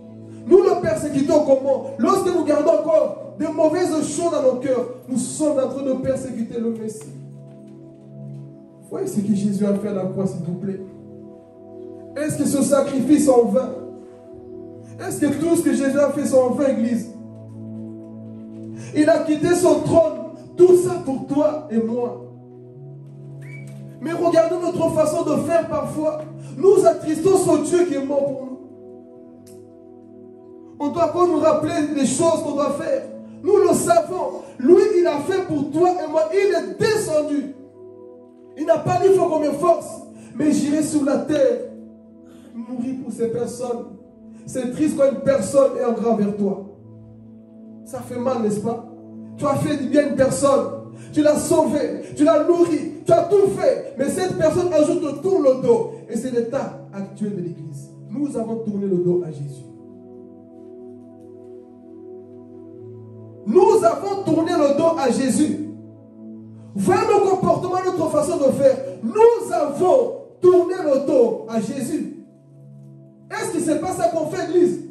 Nous le persécutons comment? Lorsque nous gardons encore de mauvaises choses dans nos cœurs, nous sommes en train de persécuter le Messie. Voyez ce que Jésus a fait à la croix, s'il vous plaît. Est-ce que ce sacrifice est en vain? Est-ce que tout ce que Jésus a fait, c'est en vain, Église? Il a quitté son trône, tout ça pour toi et moi. Mais regardons notre façon de faire parfois. Nous attristons ce Dieu qui est mort pour nous. On doit encore nous rappeler les choses qu'on doit faire. Nous le savons. Lui, il a fait pour toi et moi. Il est descendu. Il n'a pas dit il faut qu'on me force. Mais j'irai sur la terre. Mourir pour ces personnes. C'est triste quand une personne est en grand vers toi. Ça fait mal, n'est-ce pas? Tu as fait du bien à une personne. Tu l'as sauvée. Tu l'as nourrie. Tu as tout fait. Mais cette personne ajoute tout le dos. Et c'est l'état actuel de l'Église. Nous avons tourné le dos à Jésus. Nous avons tourné le dos à Jésus. Voilà nos comportements, notre façon de faire. Nous avons tourné le dos à Jésus. Est-ce que ce n'est pas ça qu'on fait, Église?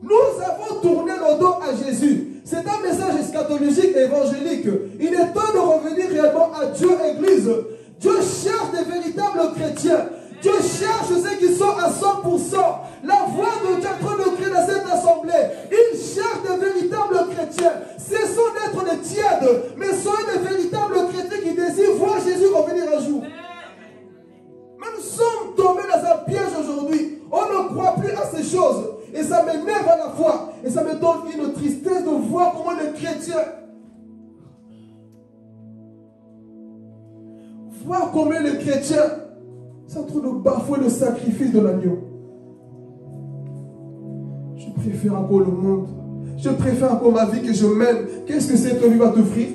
Nous avons tourné le dos à Jésus. C'est un message eschatologique et évangélique. Il est temps de revenir réellement à Dieu, Église. Dieu cherche des véritables chrétiens. Dieu cherche ceux qui sont à 100%. La voix de Dieu est en train de créer dans cette assemblée. Il cherche des véritables chrétiens. Cessons d'être des tièdes, mais soyez des véritables chrétiens qui désirent voir Jésus revenir un jour. Mais nous sommes tombés dans un piège aujourd'hui. On ne croit plus à ces choses. Et ça m'énerve à la fois. Et ça me donne une tristesse de voir comment les chrétiens... Voir comment les chrétiens sont en train de bafouer le sacrifice de l'agneau. Je préfère encore le monde. Je préfère encore ma vie que je mène. Qu'est-ce que cette vie va t'offrir?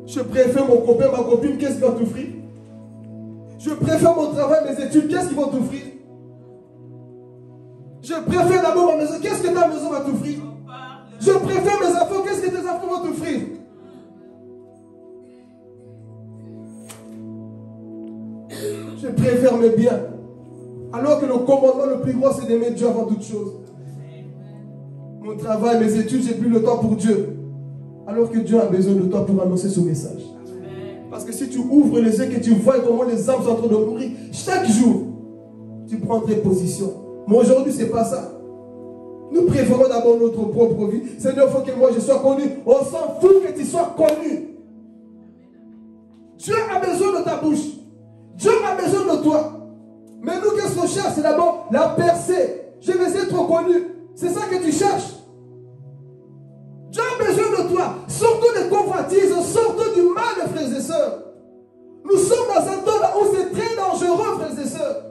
Je préfère mon copain, ma copine. Qu'est-ce qu'il va t'offrir? Je préfère mon travail, mes études. Qu'est-ce qu'ils vont t'offrir? Je préfère d'abord ma maison. Qu'est-ce que ta maison va t'offrir? Je préfère mes enfants. Qu'est-ce que tes enfants vont t'offrir? Je préfère mes biens. Alors que le commandement le plus grand, c'est d'aimer Dieu avant toute chose. Mon travail, mes études, j'ai plus le temps pour Dieu. Alors que Dieu a besoin de toi pour annoncer ce message. Parce que si tu ouvres les yeux et que tu vois comment les âmes sont en train de mourir, chaque jour, tu prendrais position. Mais aujourd'hui, ce n'est pas ça. Nous préférons d'abord notre propre vie. Seigneur, il faut que moi je sois connu. On s'en fout que tu sois connu. Dieu a besoin de ta bouche. Dieu a besoin de toi. Mais nous, qu'est-ce qu'on cherche? C'est d'abord la percée. Je vais être connu. C'est ça que tu cherches. Dieu a besoin de toi. Sortons des convoitises, sortons du mal, frères et sœurs. Nous sommes dans un temps où c'est très dangereux, frères et sœurs.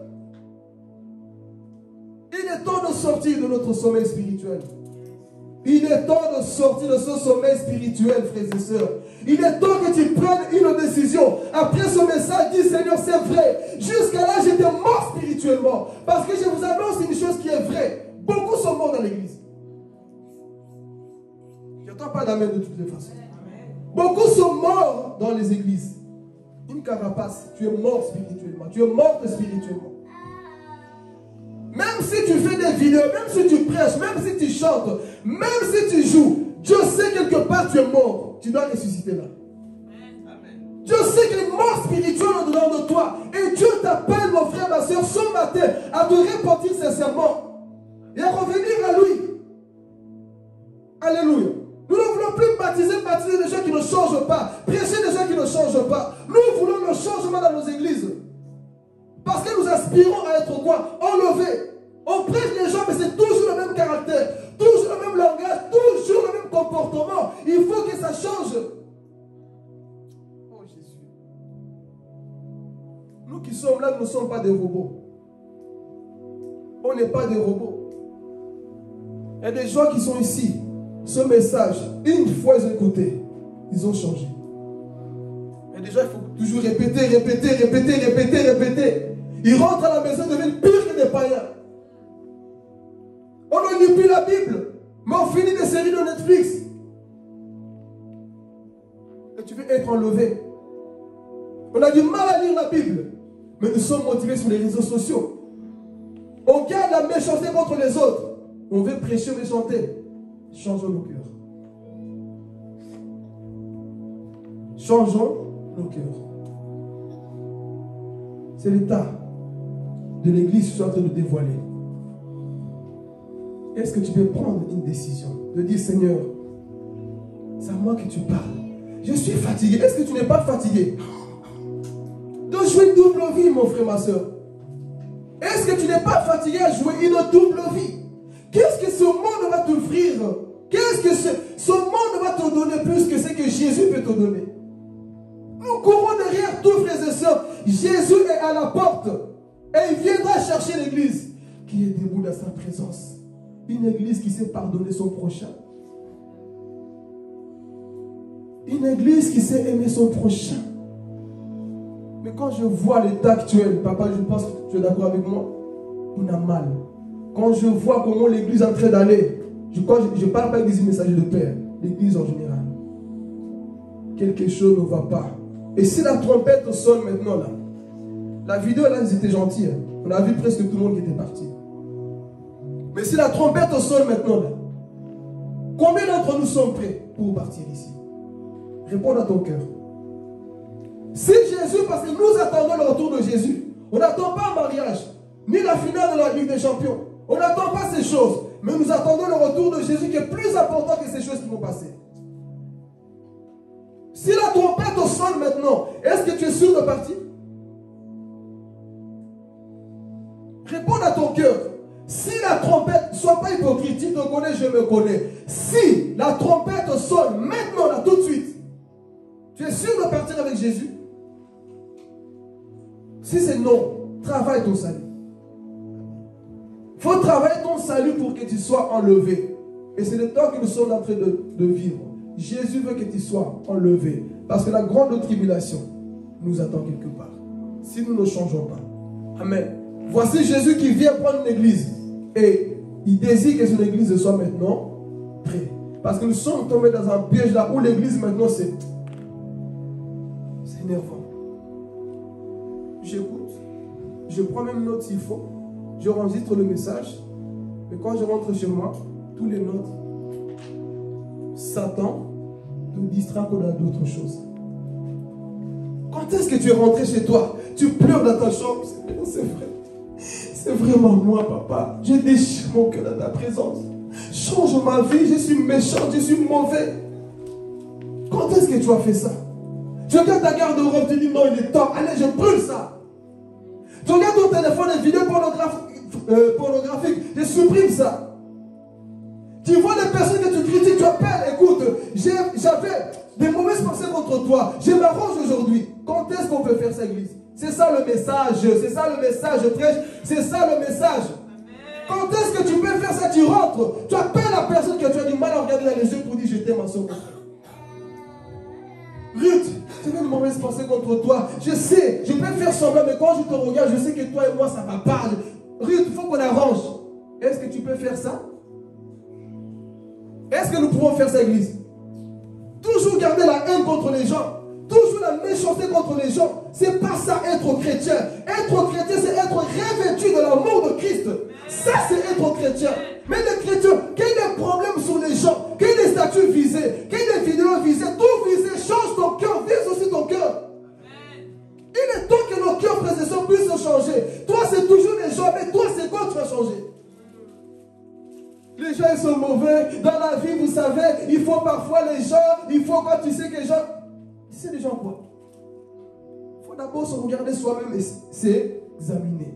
Il est temps de sortir de notre sommeil spirituel. Il est temps de sortir de ce sommeil spirituel, frères et sœurs. Il est temps que tu prennes une décision. Après ce message, dis Seigneur, c'est vrai. Jusqu'à là, j'étais mort spirituellement. Parce que je vous annonce une chose qui est vraie. Beaucoup sont morts dans l'église. Je n'entends pas d'amen de toutes les façons. Beaucoup sont morts dans les églises. Une carapace, tu es mort spirituellement. Tu es mort spirituellement. Même si tu fais des vidéos, même si tu prêches, même si tu chantes, même si tu joues, Dieu sait quelque part tu es mort. Tu dois ressusciter là. Amen. Dieu sait qu'il y a une mort spirituelle au-dedans de toi. Et Dieu t'appelle, mon frère, ma soeur, ce matin, à te repentir sincèrement. Et à revenir à lui. Alléluia. Nous ne voulons plus baptiser des gens qui ne changent pas. Prêcher des gens qui ne changent pas. Nous voulons le changement dans nos églises. Parce que nous aspirons à être quoi? Enlevés. On prêche les gens, mais c'est toujours le même caractère. Toujours le même langage. Toujours le même comportement. Il faut que ça change. Oh Jésus. Nous qui sommes là, nous ne sommes pas des robots. On n'est pas des robots. Il y a des gens qui sont ici. Ce message, une fois ils ont écouté, ils ont changé. Il y a des gens, il faut toujours répéter. Ils rentrent à la maison et deviennent pires que des païens. On ne lit plus la Bible, mais on finit des séries de Netflix. Et tu veux être enlevé. On a du mal à lire la Bible, mais nous sommes motivés sur les réseaux sociaux. On garde la méchanceté contre les autres. On veut prêcher, on veut chanter. Changeons nos cœurs. Changeons nos cœurs. C'est l'état de l'église qui est en train de dévoiler. Est-ce que tu peux prendre une décision de dire Seigneur, c'est à moi que tu parles. Je suis fatigué. Est-ce que tu n'es pas fatigué de jouer une double vie, mon frère, ma soeur? Est-ce que tu n'es pas fatigué à jouer une double vie? Qu'est-ce que ce monde va t'offrir? Qu'est-ce que ce monde va te donner plus que ce que Jésus peut te donner? Nous courons derrière tout, frères et sœurs. Jésus est à la porte. Et il viendra chercher l'église qui est debout dans sa présence. Une église qui sait pardonner son prochain. Une église qui sait aimer son prochain. Mais quand je vois l'état actuel, papa, je pense que tu es d'accord avec moi, on a mal. Quand je vois comment l'église est en train d'aller, je ne parle pas des messages de paix, l'église en général. Quelque chose ne va pas. Et si la trompette sonne maintenant là, la vidéo là, ils étaient gentils. Hein. On a vu presque tout le monde qui était parti. Mais si la trompette sonne maintenant là, combien d'entre nous sommes prêts pour partir ici? Réponds à ton cœur. Si Jésus, parce que nous attendons le retour de Jésus, on n'attend pas un mariage, ni la finale de la Ligue des Champions. On n'attend pas ces choses, mais nous attendons le retour de Jésus qui est plus important que ces choses qui vont passer. Si la trompette sonne maintenant, est-ce que tu es sûr de partir? Réponds à ton cœur. Si la trompette, ne sois pas hypocrite, tu te connais, je me connais. Si la trompette sonne maintenant, là, tout de suite, tu es sûr de partir avec Jésus? Si c'est non, travaille ton salut. Il faut travailler ton salut pour que tu sois enlevé. Et c'est le temps que nous sommes en train de vivre. Jésus veut que tu sois enlevé. Parce que la grande tribulation nous attend quelque part. Si nous ne changeons pas. Amen. Voici Jésus qui vient prendre une église. Et il désire que son église soit maintenant prête. Parce que nous sommes tombés dans un piège là où l'église maintenant c'est énervant. J'écoute. Je prends même note s'il faut. Je enregistre le message. Mais quand je rentre chez moi, tous les notes, Satan te distrait qu'on a d'autres choses. Quand est-ce que tu es rentré chez toi? Tu pleures dans ta chambre. C'est vrai. C'est vraiment moi, papa. Je déchire mon cœur dans ta présence. Change ma vie. Je suis méchant. Je suis mauvais. Quand est-ce que tu as fait ça? Tu regardes ta garde-robe. Tu dis non, il est temps. Allez, je brûle ça. Tu regardes ton téléphone et vidéos pornographiques. Je supprime ça. Tu vois les personnes que tu critiques. Tu appelles. Écoute, j'avais des mauvaises pensées contre toi. Je m'arrange aujourd'hui. Quand est-ce qu'on peut faire ça, église? C'est ça le message. C'est ça le message. Je prêche. C'est ça le message. Quand est-ce que tu peux faire ça? Tu rentres, tu appelles la personne que tu as du mal à regarder dans les yeux pour dire je t'aime à son frère. Ruth, c'est une mauvaise pensée contre toi. Je sais, je peux faire semblant, mais quand je te regarde, je sais que toi et moi ça ne va pas. Ruth, il faut qu'on arrange. Est-ce que tu peux faire ça? Est-ce que nous pouvons faire ça, église? Toujours garder la haine contre les gens. Toujours la méchanceté contre les gens. C'est pas ça être chrétien. Être chrétien, c'est être revêtu de l'amour de Christ. Ça, c'est être chrétien. Mais les chrétiens, qu'il y ait des problèmes sur les gens, qu'il y ait des statues visées, qu'il y ait des vidéos visées, tout visé, change ton cœur, vise aussi ton cœur. Il est temps que nos cœurs, frères et sœurs, puissent changer. Toi, c'est toujours les gens, mais toi, c'est quoi tu vas changer? Les gens, ils sont mauvais. Dans la vie, vous savez, il faut parfois les gens, il faut quand tu sais que les gens... Tu sais les gens quoi? Il faut d'abord se regarder soi-même et s'examiner.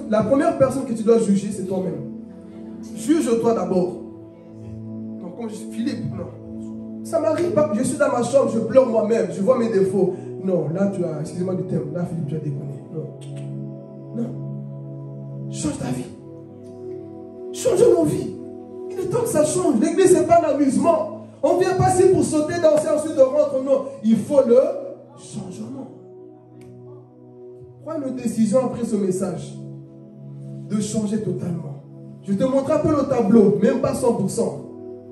La première personne que tu dois juger, c'est toi-même. Juge-toi d'abord. Non, comme je suis Philippe, non. Ça m'arrive pas. Je suis dans ma chambre, je pleure moi-même, je vois mes défauts. Non, là tu as, excusez-moi du terme, là Philippe, tu as déconné. Non. Non. Change ta vie. Change nos vies. Il est temps que ça change. L'église, ce n'est pas un amusement. On ne vient pas ici pour sauter, danser, ensuite de rentrer. Non, il faut le changement. Prends une décision après ce message de changer totalement. Je te montre un peu le tableau, même pas 100%.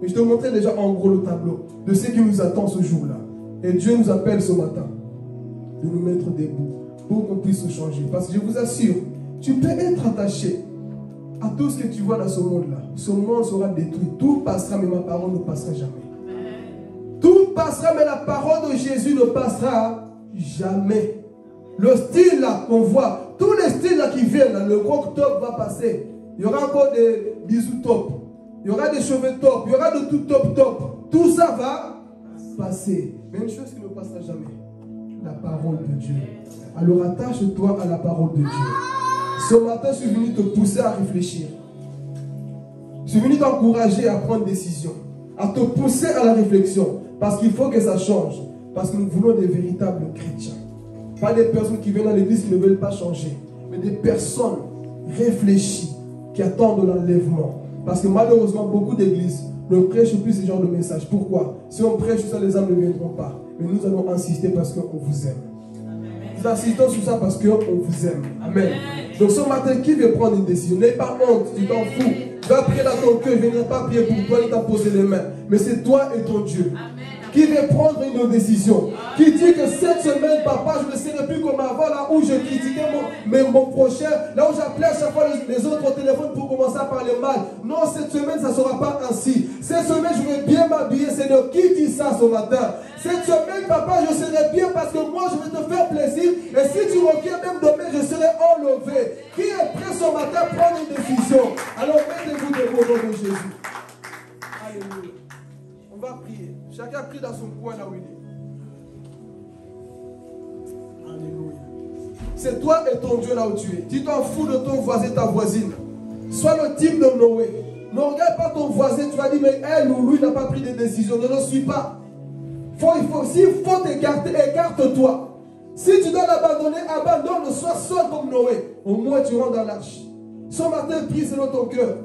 Mais je te montrais déjà en gros le tableau de ce qui nous attend ce jour-là. Et Dieu nous appelle ce matin de nous mettre debout pour qu'on puisse changer. Parce que je vous assure, tu peux être attaché à tout ce que tu vois dans ce monde-là. Ce monde sera détruit. Tout passera, mais ma parole ne passera jamais. Tout passera, mais la parole de Jésus ne passera jamais. Le style là qu'on voit, tous les styles là qui viennent, là, le croc top va passer. Il y aura encore des bisous top. Il y aura des cheveux top. Il y aura de tout top. Tout ça va passer. Mais une chose qui ne passera jamais, la parole de Dieu. Alors attache-toi à la parole de Dieu. Ce matin, je suis venu te pousser à réfléchir. Je suis venu t'encourager à prendre des décisions, à te pousser à la réflexion. Parce qu'il faut que ça change. Parce que nous voulons des véritables chrétiens. Pas des personnes qui viennent dans l'église qui ne veulent pas changer. Mais des personnes réfléchies qui attendent l'enlèvement. Parce que malheureusement, beaucoup d'églises ne prêchent plus ce genre de message. Pourquoi? Si on prêche ça, les âmes ne viendront pas. Mais nous allons insister parce qu'on vous aime. Nous insistons sur ça parce qu'on vous aime. Amen. Donc ce matin, qui veut prendre une décision? N'aie pas honte, tu t'en fous. Va prier dans ton cœur, je ne viendrai pas prier pour toi, ni t'imposer les mains. Mais c'est toi et ton Dieu. Qui veut prendre une décision? Qui dit que cette semaine, papa, je ne serai plus comme avant, là où je critiquais mon prochain, là où j'appelais à chaque fois les autres au téléphone pour commencer à parler mal. Non, cette semaine, ça ne sera pas ainsi. Cette semaine, je vais bien m'habiller. Seigneur, qui dit ça ce matin? Cette semaine, papa, je serai bien parce que moi, je vais te faire plaisir. Et si tu reviens même demain, je serai enlevé. Qui est prêt ce matin à prendre une décision? Alors, mettez-vous debout au nom de Jésus. Alléluia. On va prier. Chacun prie dans son coin là où il est. Alléluia. C'est toi et ton Dieu là où tu es. Tu t'en fous de ton voisin, ta voisine. Sois le type de Noé. Ne regarde pas ton voisin, tu vas dire, mais elle ou lui n'a pas pris de décision. Ne le suis pas. S'il faut t'écarter, écarte-toi. Si tu dois l'abandonner, abandonne, sois seul comme Noé. Au moins tu rentres dans l'arche. Ce matin, prie selon ton cœur.